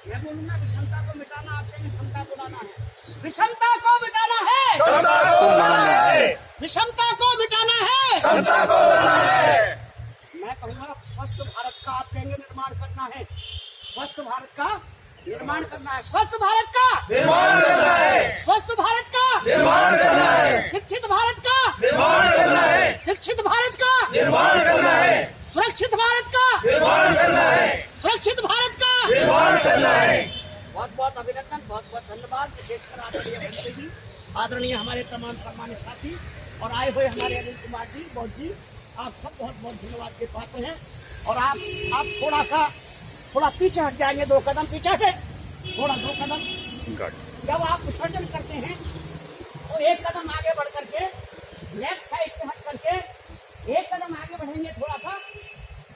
मैं बोलूंगा विषमता को मिटाना, आप कहेंगे समता को लाना है। विषमता को मिटाना है, समता को लाना है। विषमता को मिटाना है, समता को लाना है। मैं कहूँगा स्वस्थ भारत का आप कहेंगे निर्माण करना है, स्वस्थ भारत का निर्माण करना है, स्वस्थ भारत का निर्माण करना है, स्वस्थ भारत का निर्माण करना है, शिक्षित भारत का निर्माण करना है, शिक्षित भारत का निर्माण करना है, सुरक्षित भारत का निर्माण करना है, सुरक्षित भारत का निर्माण करना है। बहुत बहुत अभिनंदन, बहुत बहुत धन्यवाद। विशेषकर आदरणीय मंत्री जी, आदरणीय हमारे तमाम सम्मानित साथी और आए हुए हमारे अनिल कुमार जी, बौद्ध जी, आप सब बहुत बहुत धन्यवाद के पात्र हैं। और आप थोड़ा पीछे हट जाएंगे, 2 कदम पीछे हटे, थोड़ा 2 कदम। जब आप विसर्जन करते हैं तो 1 कदम आगे बढ़ करके लेफ्ट साइड से हट करके 1 कदम आगे बढ़ेंगे थोड़ा सा।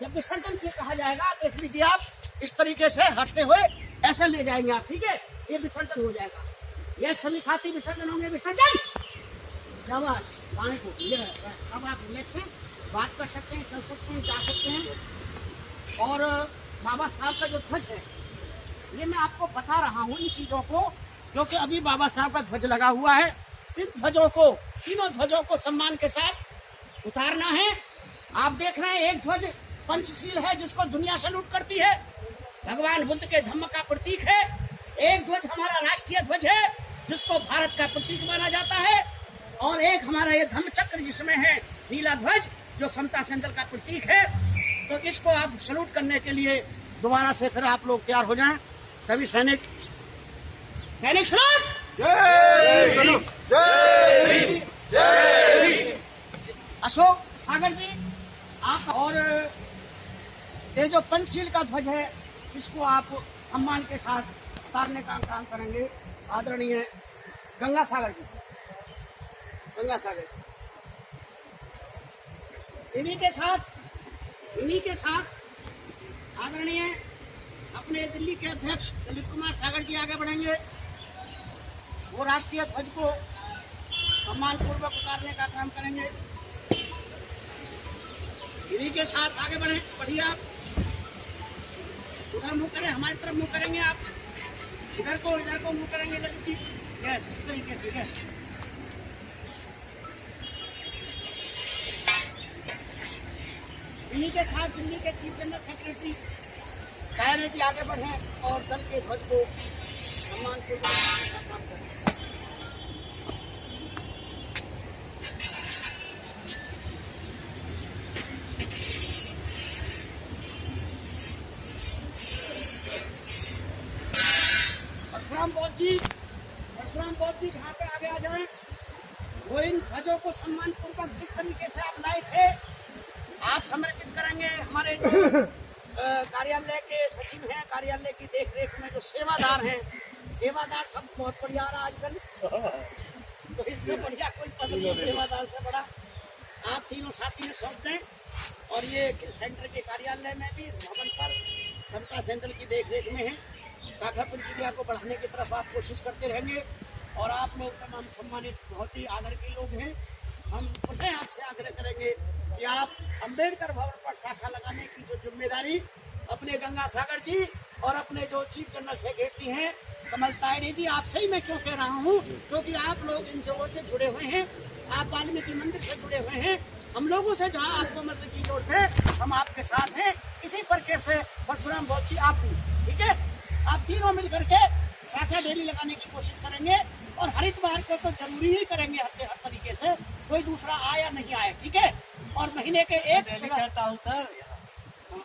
जब विसर्जन के कहा जाएगा देख लीजिए, आप इस तरीके से हटते हुए ऐसे ले जाएंगे आप। ठीक है, ये विसर्जन हो जाएगा। ये सभी साथी विसर्जन होंगे। विसर्जन जवान बाएं को ये अब आप लेफ्ट से बात कर सकते हैं, चल सकते हैं, जा सकते हैं। और बाबा साहब का जो ध्वज है ये मैं आपको बता रहा हूँ इन चीजों को, क्योंकि अभी बाबा साहब का ध्वज लगा हुआ है। इन ध्वजों को, तीनों ध्वजों को सम्मान के साथ उतारना है। आप देख रहे हैं एक ध्वज पंचशील है जिसको दुनिया सैल्यूट करती है, भगवान बुद्ध के धम्म का प्रतीक है। एक ध्वज हमारा राष्ट्रीय ध्वज है जिसको भारत का प्रतीक माना जाता है, और एक हमारा ये धम्म चक्र जिसमें है नीला ध्वज जो समता सैनिक दल का प्रतीक है। तो इसको आप सैल्यूट करने के लिए दोबारा से फिर आप लोग तैयार हो जाएं। सभी सैनिक सैलूट। अशोक सागर जी आप, और ये जो पंचशील का ध्वज है इसको आप सम्मान के साथ उतारने का काम करेंगे। आदरणीय गंगा सागर जी, गंगा सागर, इन्हीं के साथ आदरणीय अपने दिल्ली के अध्यक्ष ललित कुमार सागर जी आगे बढ़ेंगे। वो राष्ट्रीय ध्वज को सम्मान पूर्वक उतारने का काम करेंगे। इन्हीं के साथ आगे बढ़िए आप, उधर मुंह करें, हमारी तरफ मुंह करेंगे आप, इधर को मुंह करेंगे ललित जी। यस, इस तरीके से यस। इन्हीं के साथ दिल्ली के चीफ जनरल सेक्रेटरी कह कि आगे बढ़े और दल के ध्वज को सम्मान पूर्वक काम करें। परशुराम बौद्ध जी यहाँ पे आगे आ जाएं। वो इन ध्वजों को सम्मान पूर्वक जिस तरीके से आप लाए थे आप समर्पित करेंगे। हमारे जो कार्यालय के सचिव हैं, कार्यालय की देखरेख में जो सेवादार हैं, सेवादार सब बहुत बढ़िया रहा आजकल, तो इससे बढ़िया कोई पद नहीं, सेवादार से बड़ा। आप तीनों साथी में सौंप दें और ये सेंटर के कार्यालय में भी इस भवन पर समता सेंटर की देखरेख में है। शाखा प्रक्रिया को बढ़ाने की तरफ आप कोशिश करते रहेंगे और आप लोग तमाम सम्मानित बहुत ही आदर के लोग हैं। हम पुनः आपसे आग्रह करेंगे कि आप अंबेडकर भवन पर शाखा लगाने की जो जिम्मेदारी अपने गंगा सागर जी और अपने जो चीफ जनरल सेक्रेटरी हैं कमल तायड़े जी, आपसे ही मैं क्यों कह रहा हूँ, क्योंकि आप लोग इन जगहों से जुड़े हुए हैं, आप वाल्मीकि मंदिर से जुड़े हुए हैं। हम लोगों से जहाँ आपको मदद की जरूरत है हम आपके साथ हैं। इसी प्रकार से परशुराम बौद्ध जी आप भी, ठीक है, आप तीनों मिलकर के शाखा डेली लगाने की कोशिश करेंगे और हरिद्वार को तो जरूरी ही करेंगे हर तरीके से, कोई दूसरा आए या नहीं आए, ठीक है। और महीने के एक करता हूँ सर,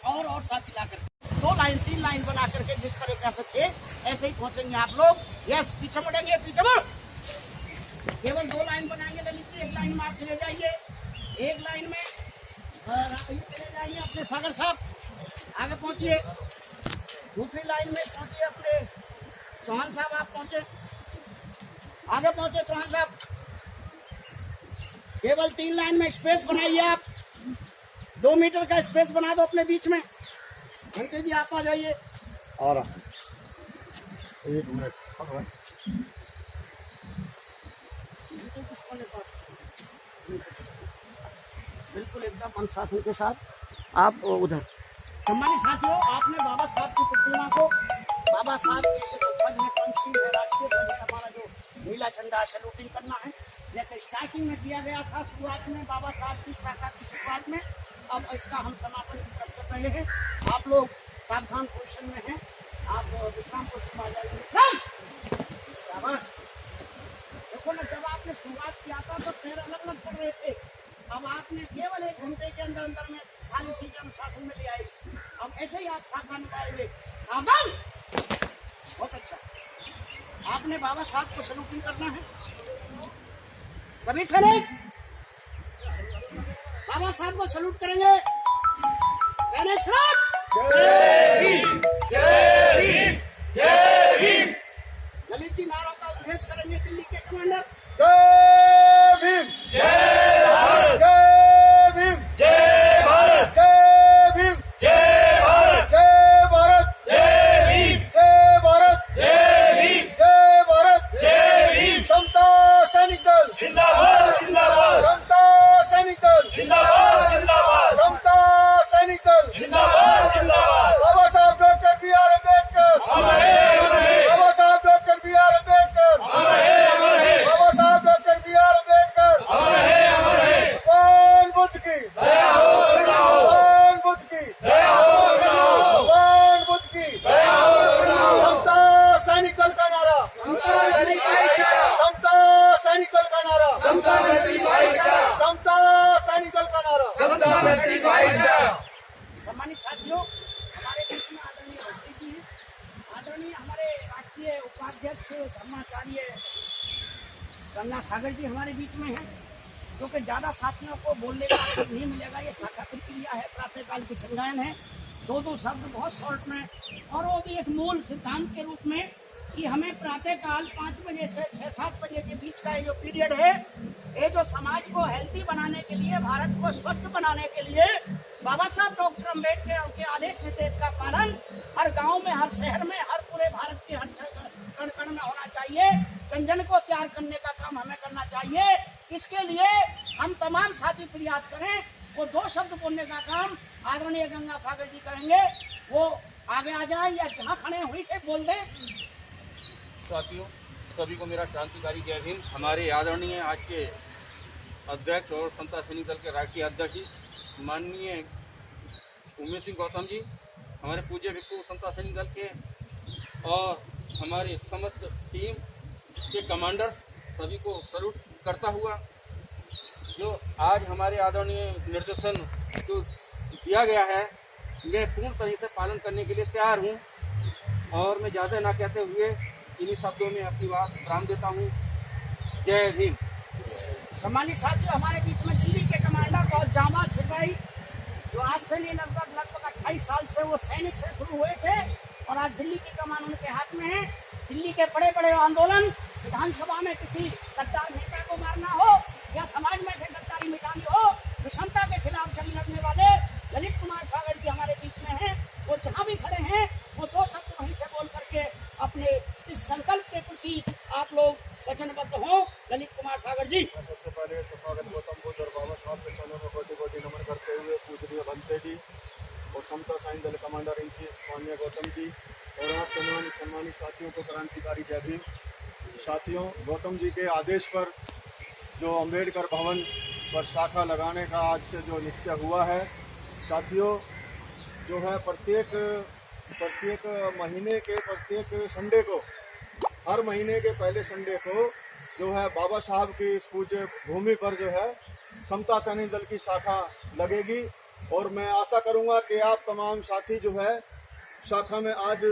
और साथी ला कर 2 लाइन 3 लाइन बना करके जिस तरीके से थे ऐसे ही पहुंचेंगे आप लोग। यस, पीछे मुड़ेंगे, पीछे मुड़, केवल 2 लाइन बनाएंगे ललित जी। 1 लाइन में आप चले जाइए, 1 लाइन में चले जाइए अपने सागर साहब, आगे पहुंचिए। दूसरी लाइन में पहुंचिए अपने चौहान साहब, आप पहुंचे, आगे पहुंचे चौहान साहब। केवल 3 लाइन में स्पेस बनाइए आप, 2 मीटर का स्पेस बना दो अपने बीच में। घंटे जी आप आ जाइए। आ रहा 1 मिनट, बिल्कुल एकदम अनुशासन के साथ आप उधर। सम्मानित साथियों, आपने बाबा साहब की प्रतिमा को, बाबा साहब के जो ध्वज है, पंचशील है, राष्ट्रीय ध्वज, हमारा जो नीला झंडा सैल्यूटिंग करना है, जैसे स्टार्टिंग में किया गया था शुरुआत में बाबा साहब की शाखा की शुरुआत में। अब इसका हम समापन की तरफ चल रहे हैं। आप लोग सावधान पोजिशन में हैं, आप विश्राम पोजिशन में आ जाइए। विश्राम, शाबाश। देखो ना, जब आपने शुरुआत किया था तो पैर अलग अलग पड़ रहे थे, अब आपने केवल 1 घंटे के अंदर में सारी चीजें अनुशासन में ले आई। अब ऐसे ही आप सावधान पाएंगे। सावधान, बहुत अच्छा। आपने बाबा साहब को सैल्यूटिंग करना है, सभी सैनिक बाबा साहब को सैल्यूट करेंगे। सैनिक सलाम, जय हिंद, जय हिंद, जय हिंद। ललित जी नारों का उपदेश करेंगे दिल्ली के कमांडर। जय भीम, जय भारत, जय भीम, जय भारत, जय भीम, जय भारत, जय भारत, जय भीम, जय भारत, जय भीम, जय भारत, जय भीम। समता सैनिक दल जिंदाबाद, जिंदाबाद। समता सैनिक दल जिंदाबाद, जिंदाबाद। समता सैनिक दल जिंदाबाद, जिंदाबाद। बाबा साहब डॉक्टर बी आर अम्बेडकर। उपाध्यक्ष धर्माचार्य गंगा सागर जी हमारे बीच में हैं, क्योंकि ज्यादा साथियों को बोलने का अवसर नहीं मिलेगा। ये शाखा प्रक्रिया है, प्रातःकाल की संज्ञान है, दो शब्द बहुत शॉर्ट में, और वो भी एक मूल सिद्धांत के रूप में कि हमें प्रातःकाल 5 बजे से 6-7 बजे के बीच का ये जो पीरियड है, ये जो समाज को हेल्थी बनाने के लिए, भारत को स्वस्थ बनाने के लिए बाबा साहब डॉक्टर अम्बेडकर के आदेश निर्देश का पालन हर गांव में, हर शहर में, हर पूरे भारत के हर कण कण में होना चाहिए। जन जन को तैयार करने का काम हमें करना चाहिए। इसके लिए हम तमाम साथी प्रयास करें। वो 2 शब्द बोलने का काम आदरणीय गंगा सागर जी करेंगे। वो आगे आ जाए या जहाँ खड़े हैं वहीं से बोल दें। साथियों, सभी को मेरा क्रांतिकारी जय भीम। हमारे आदरणीय आज के अध्यक्ष और समता सैनिक दल के राष्ट्रीय अध्यक्ष माननीय उमेश सिंह गौतम जी, हमारे पूज्य भिक्खु समता सैनिक दल के और हमारे समस्त टीम के कमांडर्स, सभी को सल्यूट करता हुआ, जो आज हमारे आदरणीय निर्देशन जो दिया गया है, मैं पूर्ण तरीके से पालन करने के लिए तैयार हूँ। और मैं ज़्यादा ना कहते हुए इन्हीं शब्दों में अपनी बात विराम देता हूँ। जय भीम। सम्मानित साथियों, हमारे बीच में दिल्ली के कमांडर और जामात सिपाही, जो आज से नहीं लगभग 28 साल से वो सैनिक से शुरू हुए थे और आज दिल्ली की कमान उनके हाथ में है। दिल्ली के बड़े बड़े आंदोलन, विधानसभा में किसी गद्दार नेता को मारना हो या समाज में से गद्दारी मिटानी हो, विषमता के खिलाफ जंग लड़ने वाले ललित कुमार सागर जी हमारे बीच में हैं। वो जहाँ भी खड़े हैं वो 2 शब्द वहीं से बोल करके अपने इस संकल्प के प्रति आप लोग वचनबद्ध हो। ललित कुमार सागर जी। सबसे पहले तथागत गौतम बुद्ध और बाबा साहब के चरणों में कोटि नमन करते हुए पूजनीय बनते जी और समता सैनिक दल कमांडर इन चीफ माननीय गौतम जी और आप तमाम सम्मानित साथियों को क्रांतिकारी जय भीम। साथियों, गौतम जी के आदेश पर जो अम्बेडकर भवन पर शाखा लगाने का आज से जो निश्चय हुआ है, साथियों, जो है प्रत्येक महीने के प्रत्येक संडे को, हर महीने के पहले संडे को जो है बाबा साहब की इस पूज्य भूमि पर जो है समता सैनिक दल की शाखा लगेगी। और मैं आशा करूंगा कि आप तमाम साथी जो है शाखा में आज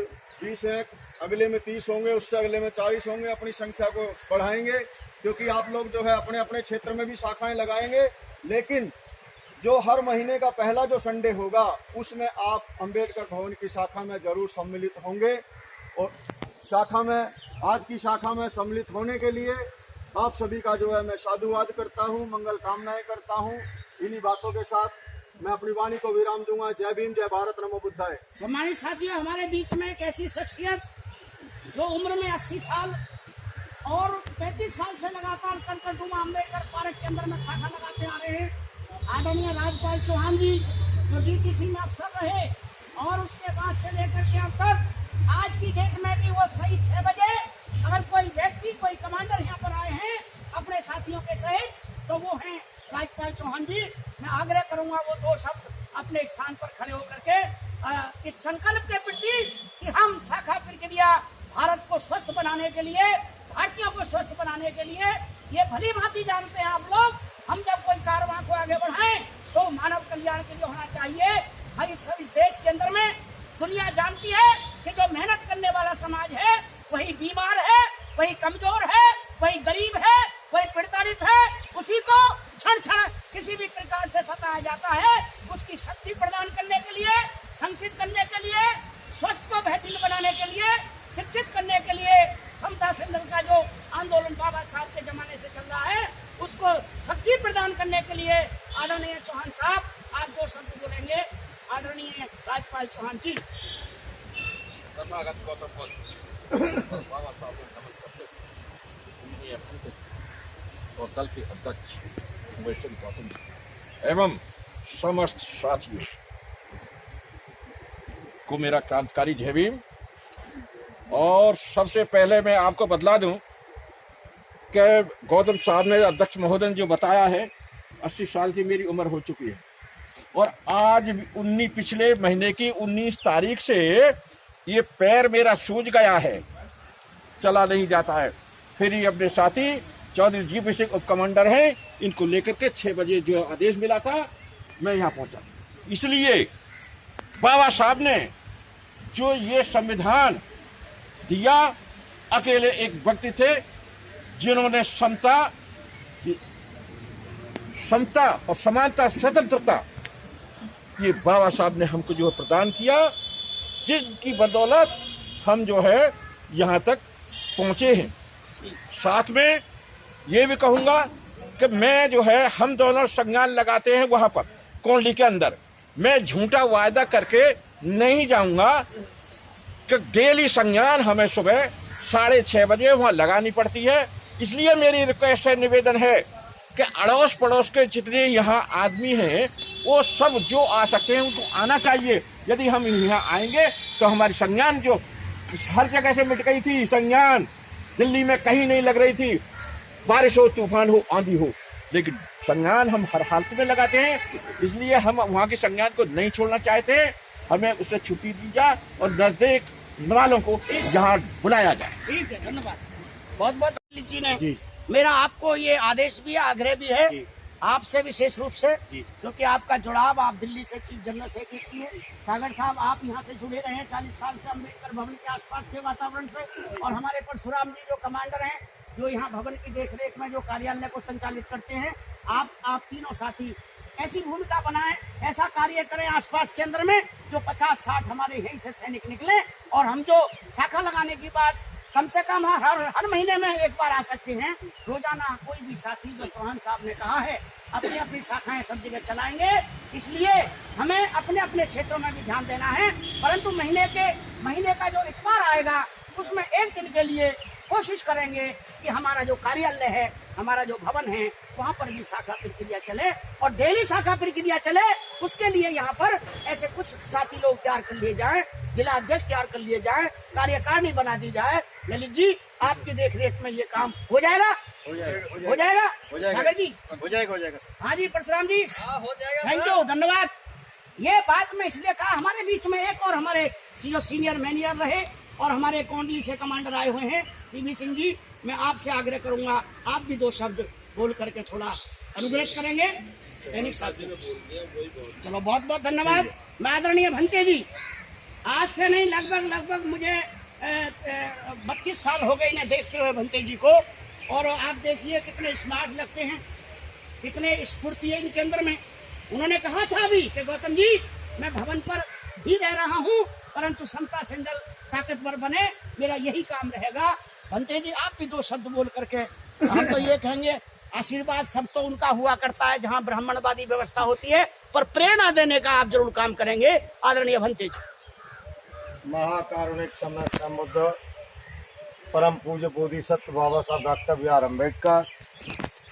20 हैं, अगले में 30 होंगे, उससे अगले में 40 होंगे, अपनी संख्या को बढ़ाएंगे, क्योंकि आप लोग जो है अपने अपने क्षेत्र में भी शाखाएं लगाएंगे। लेकिन जो हर महीने का पहला जो संडे होगा उसमें आप अंबेडकर भवन की शाखा में जरूर सम्मिलित होंगे। और शाखा में, आज की शाखा में सम्मिलित होने के लिए आप सभी का जो है मैं साधुवाद करता हूँ, मंगल कामनाएं करता हूँ। इन्हीं बातों के साथ मैं अपनी वाणी को विराम दूंगा। जय भीम, जय भारत, नमो बुद्धाय। सम्मानित साथियों, हमारे बीच में एक ऐसी शख्सियत जो उम्र में 80 साल और 35 साल से लगातार कनकटुमा अम्बेडकर पार्क के अंदर में शाखा लगाते आ रहे हैं, आदरणीय राजपाल चौहान जी, जो डीटीसी में अफसर रहे और उसके बाद से लेकर के अब तक आज की डेट में भी वो सही 6 बजे अगर कोई व्यक्ति, कोई कमांडर यहाँ पर आए हैं अपने साथियों के सहित, तो वो हैं राजपाल चौहान जी। मैं आग्रह करूंगा वो 2 शब्द अपने स्थान पर खड़े होकर के इस संकल्प के प्रति कि हम शाखा प्रक्रिया भारत को स्वस्थ बनाने के लिए, भारतीयों को स्वस्थ बनाने के लिए, ये भली भांति जानते हैं आप लोग, हम जब कोई कारवां को आगे बढ़ाएं तो मानव कल्याण के लिए होना चाहिए। भाई इस देश के अंदर में दुनिया जानती है कि जो मेहनत करने वाला समाज है वही बीमार है, वही कमजोर है, वही गरीब है, वही प्रताड़ित है, उसी को क्षण क्षण किसी भी प्रकार से सताया जाता है। उसकी शक्ति प्रदान करने के लिए, संकित करने के लिए, स्वस्थ को बेहतरीन बनाने के लिए, शिक्षित करने के लिए समता सैनिक का जो आंदोलन बाबा साहब के जमाने से चल रहा है, उसको शक्ति प्रदान करने के लिए आदरणीय चौहान साहब आप 2 शब्द बोलेंगे। आदरणीय राजपाल चौहान जी। तथागत गौतम बुद्ध बाबा साहब को नमन करते हुए और दल के अध्यक्ष उमेश सिंह गौतम जी एवं समस्त साथियों को मेरा क्रांतिकारी जय भीम। और सबसे पहले मैं आपको बतला दूं कि गौतम साहब ने, अध्यक्ष महोदय ने जो बताया है, 80 साल की मेरी उम्र हो चुकी है और आज पिछले महीने की 19 तारीख से ये पैर मेरा सूज गया है, चला नहीं जाता है। फिर ये अपने साथी चौधरी जीपी सिंह उप कमांडर हैं, इनको लेकर के 6 बजे जो आदेश मिला था मैं यहाँ पहुंचा। इसलिए बाबा साहब ने जो ये संविधान दिया अकेले एक व्यक्ति थे जिन्होंने समता और समानता, स्वतंत्रता, ये बाबा साहब ने हमको जो है प्रदान किया, जिनकी बदौलत हम जो है यहाँ तक पहुंचे हैं। साथ में ये भी कहूंगा कि मैं जो है, हम दोनों संज्ञान लगाते हैं वहां पर कोंडली के अंदर, मैं झूठा वायदा करके नहीं जाऊंगा कि डेली संज्ञान हमें सुबह 6:30 बजे वहां लगानी पड़ती है। इसलिए मेरी रिक्वेस्ट है, निवेदन है कि अड़ोस पड़ोस के जितने यहाँ आदमी हैं वो सब जो आ सकते हैं उनको आना चाहिए। यदि हम यहाँ आएंगे तो हमारी संज्ञान जो हर जगह से मिट गई थी, संज्ञान दिल्ली में कहीं नहीं लग रही थी, बारिश हो, तूफान हो, आंधी हो, लेकिन संज्ञान हम हर हालत में लगाते हैं। इसलिए हम वहाँ के संज्ञान को नहीं छोड़ना चाहते हैं। हमें उससे छुट्टी दी जाए और नजदीक वालों को यहाँ बुलाया जाए। ठीक है, धन्यवाद। बहुत बहुत जी ने मेरा आपको ये आदेश भी है, आग्रह भी है आपसे विशेष रूप से, क्योंकि आपका जुड़ाव, आप दिल्ली से चीफ जनरल सेक्रेटरी हैं। सागर साहब, आप यहाँ से जुड़े रहे हैं 40 साल से अम्बेडकर भवन के आसपास के वातावरण से, और हमारे परशुराम जी जो कमांडर हैं, जो यहाँ भवन की देखरेख में जो कार्यालय को संचालित करते हैं, आप तीनों साथी ऐसी भूमिका बनाएं, ऐसा कार्य करें आसपास के अंदर में, जो 50-60 हमारे यहीं से सैनिक निकले, और हम जो शाखा लगाने की बात, कम से कम हर महीने में एक बार आ सकते हैं। रोजाना कोई भी साथी, जो चौहान साहब ने कहा है, अपनी अपनी शाखाएं सब जगह चलाएंगे। इसलिए हमें अपने अपने क्षेत्रों में भी ध्यान देना है, परंतु महीने का जो इतवार आएगा उसमें एक दिन के लिए कोशिश करेंगे कि हमारा जो कार्यालय है, हमारा जो भवन है, वहाँ पर भी शाखा प्रक्रिया चले, और डेली शाखा प्रक्रिया चले। उसके लिए यहाँ पर ऐसे कुछ साथी लोग तैयार कर लिए जाएं, जिला अध्यक्ष तैयार कर लिए जाएं, कार्यकारिणी बना दी जाए। ललित जी, आपकी देखरेख में ये काम हो जाएगा? हो जाएगा जी, हो जाएगा। हाँ जी, परशुराम जी, हो जाएगा। थैंक यू, धन्यवाद। ये बात मैं इसलिए कहा, हमारे बीच में एक और हमारे सीनियर मैनेजर रहे और हमारे कोंडली से कमांडर आए हुए हैं, सीबी सिंह जी। मैं आपसे आग्रह करूंगा, आप भी 2 शब्द बोल करके थोड़ा अनुग्रह करेंगे सैनिक साथी। चलो, बहुत बहुत धन्यवाद। मैं आदरणीय भंते जी, आज से नहीं, लगभग मुझे 32 साल हो गए इन्हें देखते हुए, भंते जी को। और आप देखिए कितने स्मार्ट लगते हैं, कितने स्फूर्ति है इनके अंदर में। उन्होंने कहा था अभी कि गौतम जी, मैं भवन पर भी रह रहा हूँ, परंतु समता संजल ताकतवर बने, मेरा यही काम रहेगा। भंते जी, आप भी 2 शब्द बोल करके, हम तो ये कहेंगे, आशीर्वाद सब तो उनका हुआ करता है जहाँ ब्राह्मणवादी व्यवस्था होती है, पर प्रेरणा देने का आप जरूर काम करेंगे, आदरणीय भंते जी। महाकारुणिक सम्राट समुद्र परम पूज्य बोधिसत्व बाबा साहब डॉक्टर B.R. अम्बेडकर,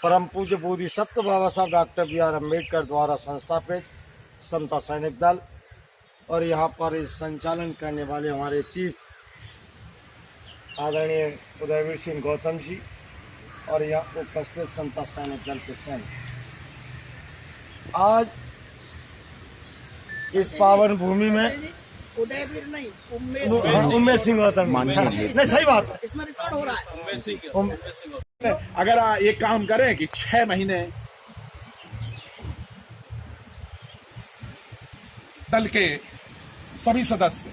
परम पूज्य बोधिसत्व बाबा साहब डॉक्टर B.R. अम्बेडकर द्वारा संस्थापित समता सैनिक दल, और यहाँ पर इस संचालन करने वाले हमारे चीफ आदरणीय उदयवीर सिंह गौतम जी, और यहाँ उपस्थित समता सैनिक दल के सैनिक, आज इस पावन भूमि में उदयवीर नहीं, उमेश सिंह गौतम, नहीं सही बात है, इसमें रिकॉर्ड हो रहा है। अगर ये काम करें कि 6 महीने दल के सभी सदस्य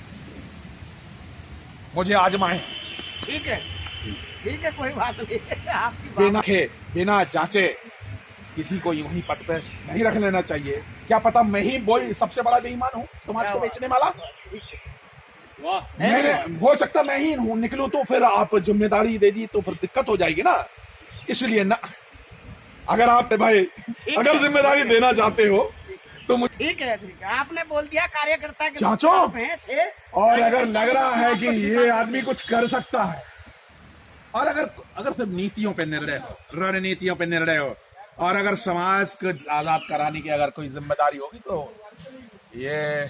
मुझे आजमाएं, ठीक है, कोई बात नहीं। आपकी बिना जांचे किसी को वहीं पद पे नहीं रख लेना चाहिए। क्या पता मैं ही वही सबसे बड़ा बेईमान हूँ समाज को बेचने वाला, हो सकता मैं ही निकलूं, तो फिर आप जिम्मेदारी दे दी तो फिर दिक्कत हो जाएगी ना। इसलिए ना, अगर आप भाई अगर जिम्मेदारी देना चाहते हो तो मुझे ठीक है, आपने बोल दिया कार्यकर्ता के जांचो, और अगर लग रहा है कि ये आदमी कुछ कर सकता है, और अगर सिर्फ नीतियों पे निर्णय हो, रणनीतियों पे निर्णय हो, और अगर समाज को आजाद कराने की अगर कोई जिम्मेदारी होगी, तो ये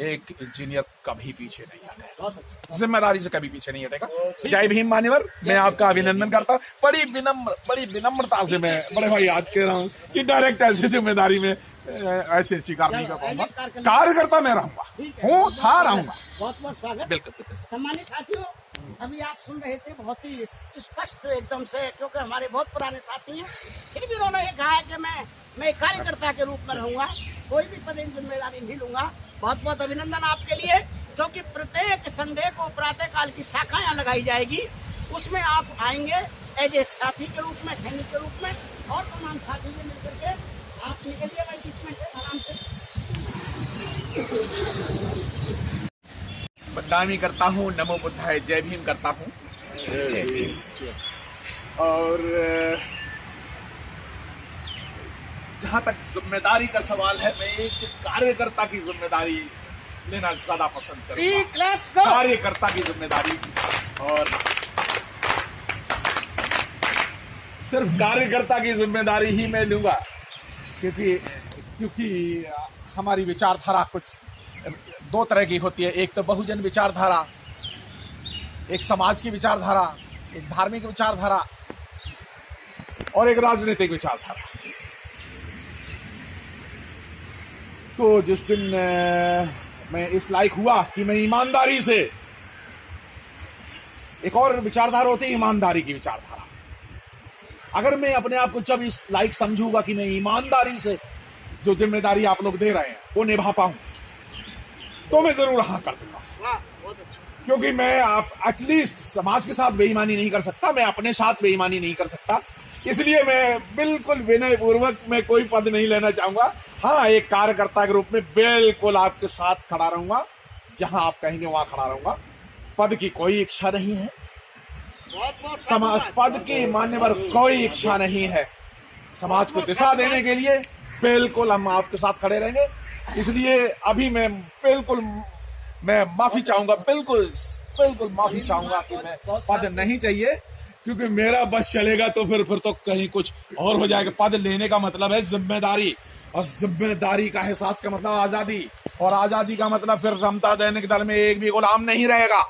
एक इंजीनियर कभी पीछे नहीं हटेगा, जिम्मेदारी से कभी पीछे नहीं हटेगा। जय भीम मान्यवर, मैं आपका अभिनंदन करता हूँ। बड़ी विनम्रता से मैं बड़े भाई याद कह रहा हूँ कि डायरेक्ट ऐसी जिम्मेदारी में ऐसे स्वीकार नहीं कर पाऊंगा। कार्यकर्ता मैं रहूंगा, रहूंगा। बहुत बहुत स्वागत। बिल्कुल सम्मानित साथियों, अभी आप सुन रहे थे बहुत ही स्पष्ट एकदम से, क्योंकि हमारे बहुत पुराने साथी हैं, फिर भी उन्होंने ये कहा है कि मैं कार्यकर्ता के रूप में रहूंगा, कोई भी पद जिम्मेदारी नहीं लूंगा। बहुत बहुत अभिनंदन आपके लिए। क्योंकि प्रत्येक संडे को प्रातःकाल की शाखा यहाँ लगाई जाएगी, उसमें आप आएंगे एज ए साथी के रूप में, सैनिक के रूप में, और तमाम साथी से मिलकर के आप निकलिएगा बीच में से आराम से। बदनामी करता हूँ, नमो बुद्धाय, जय भीम करता हूँ। और जहाँ तक जिम्मेदारी का सवाल है, मैं एक कार्यकर्ता की जिम्मेदारी लेना ज्यादा पसंद करूँगा। कार्यकर्ता की जिम्मेदारी, और सिर्फ कार्यकर्ता की जिम्मेदारी ही मैं लूंगा, क्योंकि हमारी विचारधारा कुछ दो तरह की होती है। एक तो बहुजन विचारधारा, एक समाज की विचारधारा, एक धार्मिक विचारधारा, और एक राजनीतिक विचारधारा। तो जिस दिन मैं इस लायक हुआ कि मैं ईमानदारी से, एक और विचारधारा होती है ईमानदारी की विचारधारा, अगर मैं अपने आप को जब इस लायक समझूंगा कि मैं ईमानदारी से जो जिम्मेदारी आप लोग दे रहे हैं वो निभा पाऊं, तो मैं जरूर हाँ कर दूंगा। क्योंकि मैं आप एटलीस्ट समाज के साथ बेईमानी नहीं कर सकता, मैं अपने साथ बेईमानी नहीं कर सकता, इसलिए मैं बिल्कुल विनय पूर्वक मैं कोई पद नहीं लेना चाहूंगा। हाँ, एक कार्यकर्ता के रूप में बिल्कुल आपके साथ खड़ा रहूंगा, जहां आप कहेंगे वहां खड़ा रहूंगा। पद की कोई इच्छा नहीं है, समाज पद की मानने पर कोई इच्छा नहीं है। समाज को दिशा देने के लिए बिल्कुल हम आपके साथ खड़े रहेंगे। इसलिए अभी मैं माफी चाहूंगा, बिल्कुल माफी चाहूंगा कि मैं पद नहीं चाहिए, क्योंकि मेरा बस चलेगा तो फिर तो कहीं कुछ और हो जाएगा। पद लेने का मतलब है जिम्मेदारी, और जिम्मेदारी का एहसास का मतलब आजादी, और आजादी का मतलब फिर समता सैनिक दल में एक भी गुलाम नहीं रहेगा।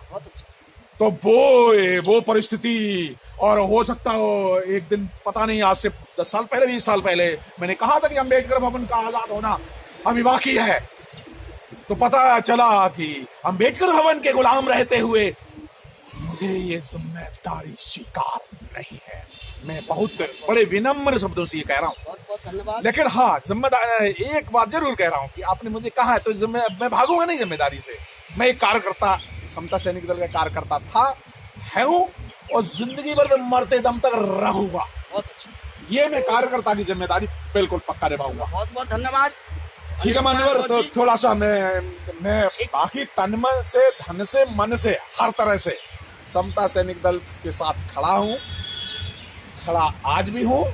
तो वो परिस्थिति, और हो सकता हो एक दिन, पता नहीं, आज से 10 साल पहले, 20 साल पहले मैंने कहा था कि अम्बेडकर भवन का आजाद होना अभी बाकी है, तो पता चला कि अम्बेडकर भवन के गुलाम रहते हुए मुझे ये जिम्मेदारी स्वीकार नहीं है। मैं बहुत बड़े विनम्र शब्दों से ये कह रहा हूँ। बहुत बहुत धन्यवाद। लेकिन हाँ, जिम्मेदारी, एक बात जरूर कह रहा हूँ कि आपने मुझे कहा है तो मैं भागूंगा नहीं जिम्मेदारी से। मैं एक कार्यकर्ता, समता सैनिक दल का कार्यकर्ता था, हूँ, और जिंदगी भर मरते दम तक रहूंगा। ये मैं कार्यकर्ता की जिम्मेदारी बिल्कुल पक्का निभाऊंगा। बहुत बहुत धन्यवाद। ठीक है मान्यवर, तो थोड़ा सा मैं बाकी तन मन से, धन से, मन से, हर तरह से समता सैनिक दल के साथ खड़ा हूँ, खड़ा आज भी हूँ,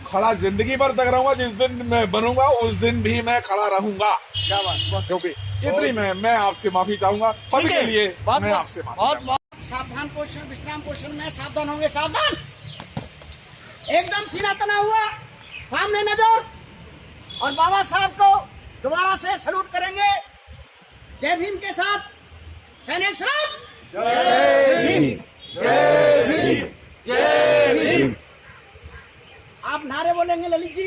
खड़ा जिंदगी भर तक रहूंगा। जिस दिन मैं बनूंगा उस दिन भी मैं खड़ा रहूंगा। क्या बात। क्योंकि इतनी मैं आपसे माफी चाहूंगा पद के लिए। मैं आपसे बहुत सावधान पोषण, विश्राम पोषण में सावधान होंगे। सावधान, एकदम सीना तना हुआ, सामने नजर, और बाबा साहब को दोबारा से सैल्यूट करेंगे। जय भीम के साथ सैनिक श्रम, जय भीम, जय भीम, जय भीम। आप नारे बोलेंगे ललित जी।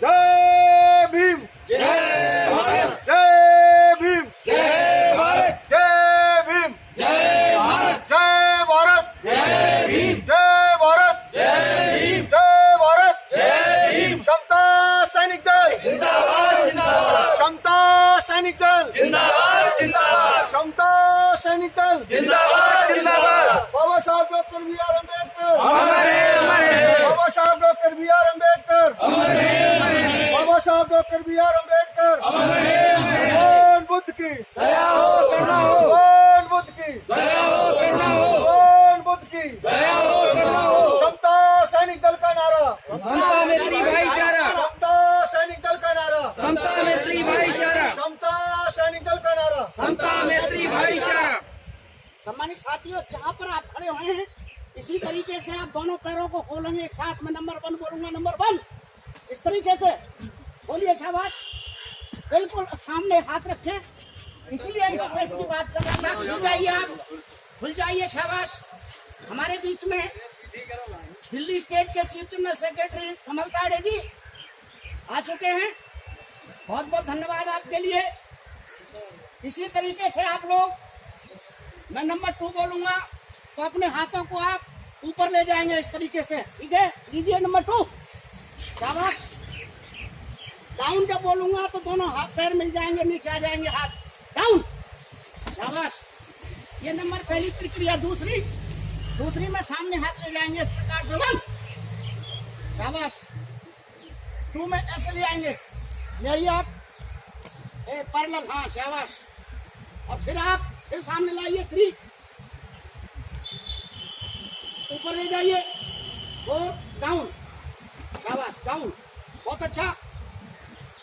जय भीम, जय भारत, जय भीम, जय भारत, जय भीम, जय भारत, जय भारत, जय भीम, जय भारत, जय भीम, जय भारत, जय भीम। समता सैनिक दल जिंदाबाद, जिंदाबाद। समता सैनिक दल जिंदाबाद, जिंदाबाद। समता सैनिक दल जिंदाबाद, जिंदाबाद। बाबा साहब डॉक्टर बी आर अम्बेडकर, बाबा साहब डॉक्टर बी आर अम्बेडकर, बाबा साहब डॉक्टर बी आर अम्बेडकर। भगवान बुद्ध की दया हो, करना हो। भगवान बुद्ध की दया हो, करना हो। भगवान बुद्ध की दया हो, करना हो। समता सैनिक दल का नारा, समता मैत्री भाईचारा। समता सैनिक दल का नारा, समता मैत्री भाईचारा। समता सैनिक दल का नारा, समता मैत्री भाईचारा। सम्मानित साथियों, जहाँ पर आप खड़े हुए हैं इसी तरीके से आप दोनों पैरों को खोलेंगे एक साथ। में नंबर 1 बोलूंगा, नंबर 1, इस तरीके से बोलिए। शाबाश, बिल्कुल सामने हाथ रखें, इसीलिए स्पेस की बात कर रहे हैं। खुल जाइए, आप खुल जाइए। शाबाश। हमारे बीच में दिल्ली स्टेट के चीफ जनरल सेक्रेटरी कमल ताड़े जी आ चुके हैं। बहुत बहुत धन्यवाद आपके लिए। इसी तरीके से आप लोग, मैं नंबर 2 बोलूंगा तो अपने हाथों को आप ऊपर ले जाएंगे इस तरीके से, ठीक है? लीजिए नंबर 2, शाबाश। डाउन जब बोलूंगा तो दोनों हाथ पैर मिल जाएंगे, नीचे आ जाएंगे हाथ। डाउन, शाबाश। ये नंबर पहली प्रक्रिया। दूसरी में सामने हाथ ले जाएंगे इस प्रकार से 1। शाबाश। 2 में ऐसे ले आएंगे, ले आइए आप पैरेलल, हाँ शाबाश। और फिर आप फिर सामने लाइए 3, ऊपर ले जाइए 4, डाउन, शाबाश, डाउन, बहुत अच्छा।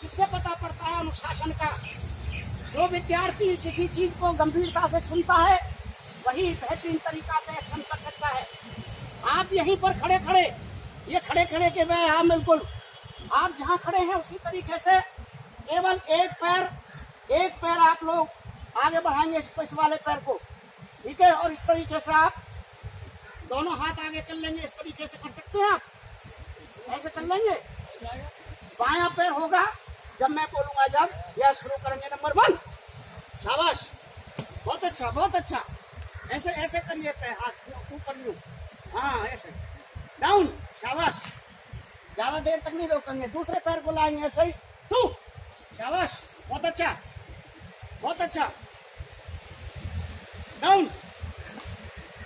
इससे पता पड़ता है अनुशासन का। जो विद्यार्थी किसी चीज को गंभीरता से सुनता है वही बेहतरीन तरीका से एक्शन कर सकता है। आप यहीं पर खड़े खड़े, ये खड़े खड़े के व्यायाम, बिल्कुल आप जहां खड़े हैं उसी तरीके से केवल एक पैर आप लोग आगे बढ़ाएंगे, इस वाले पैर को, ठीक है। और इस तरीके से आप दोनों हाथ आगे कर लेंगे, इस तरीके से कर सकते हैं आप, ऐसे कर लेंगे। बायां पैर होगा जब मैं बोलूंगा, जब यह शुरू करेंगे नंबर 1। शाबाश, बहुत अच्छा, बहुत अच्छा। ऐसे ऐसे करिए, पैर हाथ ऊपर यूं, हाँ ऐसे, डाउन, शाबाश। ज्यादा देर तक नहीं रोकेंगे, दूसरे पैर को लाएंगे ऐसे ही, 2, शाबाश, बहुत अच्छा, बहुत अच्छा, डाउन।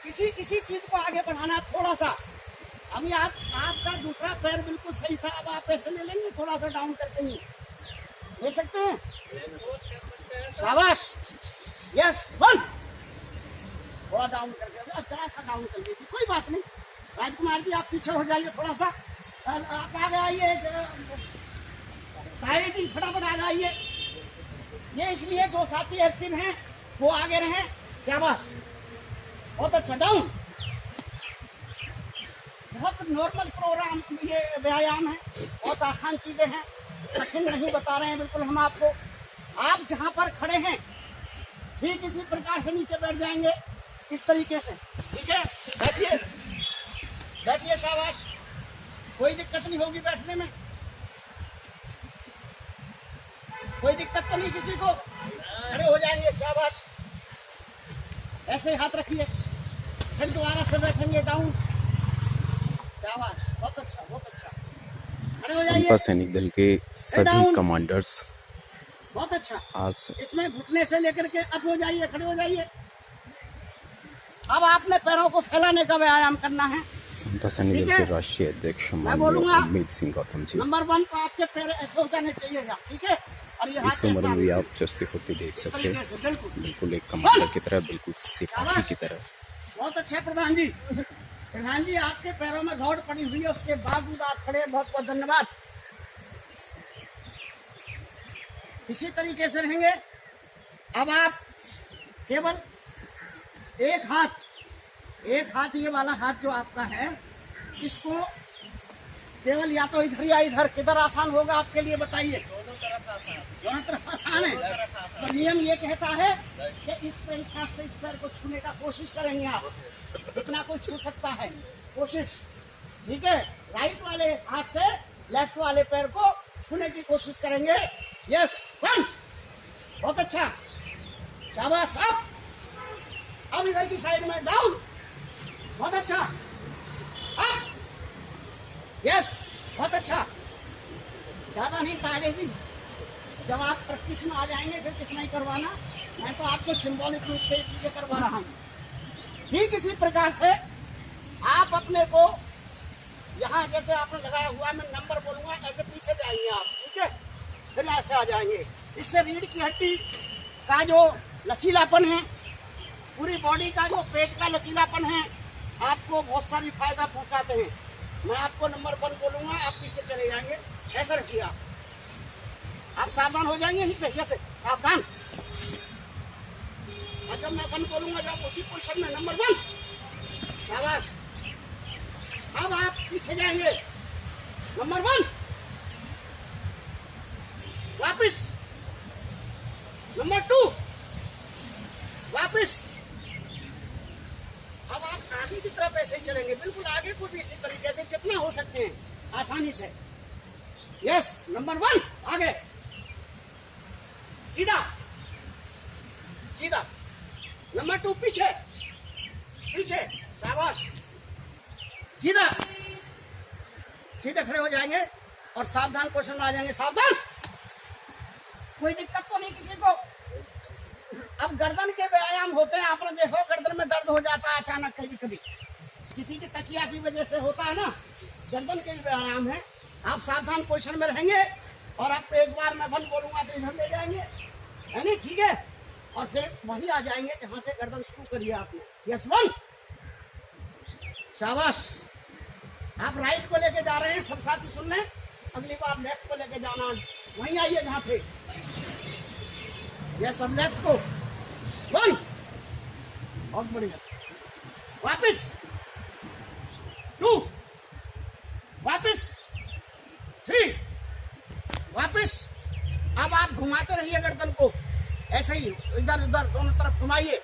किसी चीज को आगे बढ़ाना थोड़ा सा। अभी आपका दूसरा पैर बिल्कुल सही था, अब आप ऐसे ले लेंगे, थोड़ा सा डाउन करके ही ले सकते हैं। शाबाश, यस, 1, थोड़ा डाउन करके, जरा सा डाउन कर लीजिए, कोई बात नहीं। राजकुमार जी आप पीछे हो जाइए थोड़ा सा, आप आगे आइए, जी फटाफट आगे आइए। ये इसलिए जो साथी एक्टिव हैं वो आगे रहें, शाबाश, बहुत अच्छा, डाउन। बहुत नॉर्मल प्रोग्राम, ये व्यायाम है, बहुत आसान चीजें हैं, कठिन नहीं बता रहे हैं बिल्कुल हम आपको। आप जहां पर खड़े हैं ठीक इसी प्रकार से नीचे बैठ जाएंगे, इस तरीके से, ठीक है। बैठिए, बैठिए, शाबाश, कोई दिक्कत नहीं होगी बैठने में, कोई दिक्कत तो नहीं किसी को। खड़े हो जाएंगे, शाबाश, ऐसे हाथ रखिए, फिर दोबारा से बैठेंगे, डाउन, शाबाश, बहुत अच्छा, बहुत अच्छा। खड़े हो जाइए। समता सैनिक दल के सभी कमांडर्स बहुत अच्छा। आज इसमें घुटने से लेकर के अब हो जाइए, खड़े हो जाइए। अब आपने पैरों को फैलाने का व्यायाम करना है। समता सैनिक दल के राष्ट्रीय अध्यक्ष माननीय अमित सिंह गौतम जी, नंबर 1 तो आपके पैर ऐसे हो जाने चाहिए, ठीक है। और ये हाथ इस उम्र में भी आप चुस्ती फुर्ती देख सकते हैं, बिल्कुल एक कमांडर की तरह, बिल्कुल सिपाही की तरह। बहुत अच्छा प्रधान जी। प्रधान जी आपके पैरों में घोड़ पड़ी हुई है, उसके बावजूद आप खड़े, बहुत बहुत धन्यवाद। इसी तरीके से रहेंगे। अब आप केवल एक हाथ ये वाला हाथ जो आपका है, इसको केवल या तो इधर या इधर, किधर आसान होगा आपके लिए बताइए? दोनों तरफ आसान है। तो नियम ये कहता है कि इस पैर इस हाथ से इस पैर को छूने का कोशिश करेंगे आप, जितना कोई छू सकता है, कोशिश, ठीक है। राइट वाले हाथ से लेफ्ट वाले पैर को छूने की कोशिश करेंगे। यस, 1, बहुत अच्छा, शाबाश। अब इधर की साइड में डाउन, बहुत अच्छा, अप, यस, बहुत अच्छा। ज्यादा नहीं तारे जी, जब आप प्रैक्टिस में आ जाएंगे फिर कितना ही करवाना, मैं तो आपको सिंबॉलिक रूप से ये चीजें करवा रहा हूँ। ठीक इसी प्रकार से आप अपने को यहाँ जैसे आपने लगाया हुआ, मैं नंबर बोलूंगा, ऐसे पीछे जाएंगे आप, ठीक है, फिर ऐसे आ जाएंगे। इससे रीढ़ की हड्डी का जो लचीलापन है, पूरी बॉडी का जो पेट का लचीलापन है, आपको बहुत सारी फायदा पहुंचाते हैं। मैं आपको नंबर 1 बोलूंगा, आप पीछे चले जाएंगे, ऐसा रखिए आप सावधान हो जाएंगे, ठीक है, ऐसे सावधान। और जब मैं 1 बोलूंगा, जब उसी पोजीशन में नंबर 1, शाबाश। अब आप पीछे जाएंगे, नंबर 1, वापिस, नंबर 2, वापिस। अब आप आगे की तरफ ऐसे ही चलेंगे, बिल्कुल आगे को भी इसी तरीके से जितना हो सकते हैं आसानी से। यस, नंबर 1, आगे, सीधा सीधा। नंबर 2, पीछे पीछे, शाबाश, सीधा। सीधे खड़े हो जाएंगे और सावधान पोजीशन में आ जाएंगे, सावधान। कोई दिक्कत तो नहीं किसी को? अब गर्दन के व्यायाम होते हैं, आपने देखो गर्दन में दर्द हो जाता है अचानक कभी कभी, किसी की तकिया की वजह से होता है ना, गर्दन के भी व्यायाम है। आप सावधान पोजीशन में रहेंगे और आपको एक बार मैं बंद बोलूंगा तो इधर ले जाएंगे, है नहीं, ठीक है, और फिर वहीं आ जाएंगे जहां से गर्दन शुरू करिए आपने। यस वन, शाबाश। आप राइट को लेके जा रहे हैं, सब साथी सुन लें, अगली बार लेफ्ट को लेके जाना, वहीं आइए जहां पे, यस, अब लेफ्ट को, वन, बहुत बढ़िया, वापिस, टू, वापिस, थ्री, वापिस। अब आप घुमाते रहिए गर्दन को, ऐसे ही इधर उधर दोनों तरफ घुमाइए,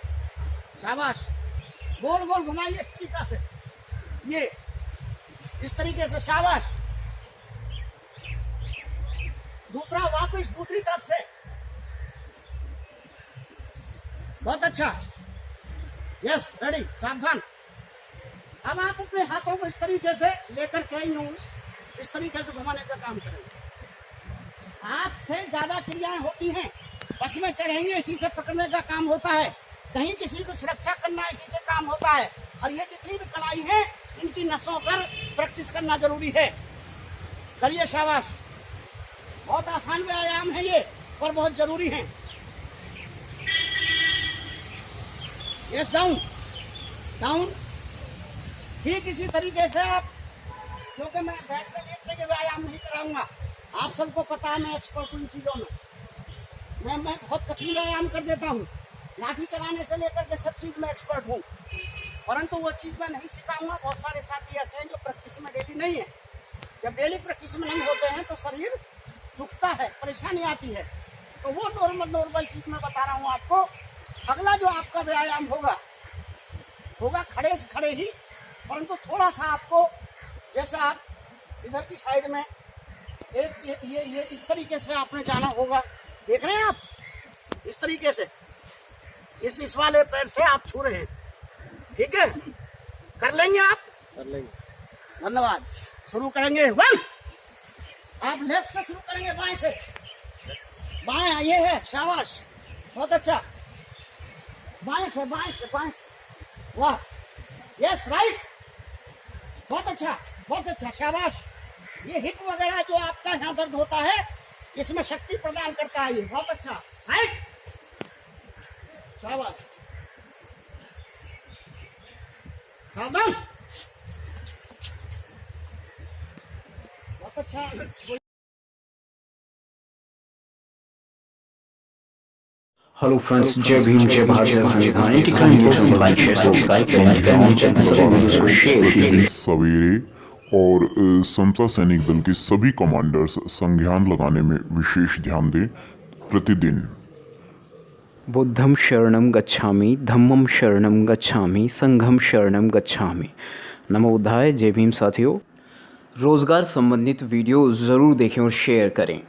शाबाश, गोल गोल घुमाइए इस तरीका से, ये इस तरीके से, शाबाश। दूसरा वापिस दूसरी तरफ से, बहुत अच्छा, यस, रेडी, सावधान। अब आप अपने हाथों को इस तरीके से लेकर के यूं इस तरीके से घुमाने का काम करेंगे। हाथ से ज्यादा क्रियाएं होती हैं, बस में चढ़ेंगे इसी से पकड़ने का काम होता है, कहीं किसी को सुरक्षा करना इसी से काम होता है, और ये जितनी भी कलाई है इनकी नसों पर प्रैक्टिस करना जरूरी है। करिए, शाबाश, बहुत आसान व्यायाम है ये और बहुत जरूरी है। यस, डाउन, डाउन, ठीक इसी तरीके से आप, क्योंकि मैं बैठने लेटने के व्यायाम नहीं कराऊंगा, आप सबको पता है मैं एक्सपर्ट हूँ इन चीजों में, मैं बहुत कठिन व्यायाम कर देता हूँ, लाठी चलाने से लेकर के सब चीज में एक्सपर्ट हूँ, परंतु वो चीज मैं नहीं सिखाऊंगा। बहुत सारे साथी ऐसे हैं जो प्रैक्टिस में डेली नहीं है, जब डेली प्रैक्टिस में नहीं होते हैं तो शरीर दुखता है, परेशानी आती है, तो वो नॉर्मल चीज मैं बता रहा हूँ आपको। अगला जो आपका व्यायाम होगा खड़े से खड़े ही, परंतु थोड़ा सा आपको, जैसे आप इधर की साइड में एक ये इस तरीके से आपने जाना होगा, देख रहे हैं आप, इस तरीके से इस वाले पैर से आप छू रहे हैं, ठीक है, कर लेंगे आप, कर लेंगे, धन्यवाद। शुरू करेंगे, वन, आप लेफ्ट से शुरू करेंगे, बाएं से, बाएं, ये है, शाबाश, बहुत अच्छा, बाएं से, बाएं से, बाएं से, वाह, यस, राइट, बहुत अच्छा, बहुत अच्छा, शाबाश। ये हिप वगैरह जो आपका यहाँ दर्द होता है, इसमें शक्ति प्रदान करता है ये, बहुत अच्छा, राइट, शाबाश, सावधान, बहुत अच्छा। हेलो फ्रेंड्स, जय भीम, जय भारत, जय संविधान। लाइक शेयर सब्सक्राइब करें। सवेरे और समता सैनिक दल के सभी कमांडर्स संज्ञान लगाने में विशेष ध्यान दें प्रतिदिन। बुद्धं शरणं गच्छामि, धम्मं शरणं गच्छामि, संघं शरणं गच्छामि। नमो बुद्धाय। जय भीम साथियों, रोजगार संबंधित वीडियो ज़रूर देखें और शेयर करें।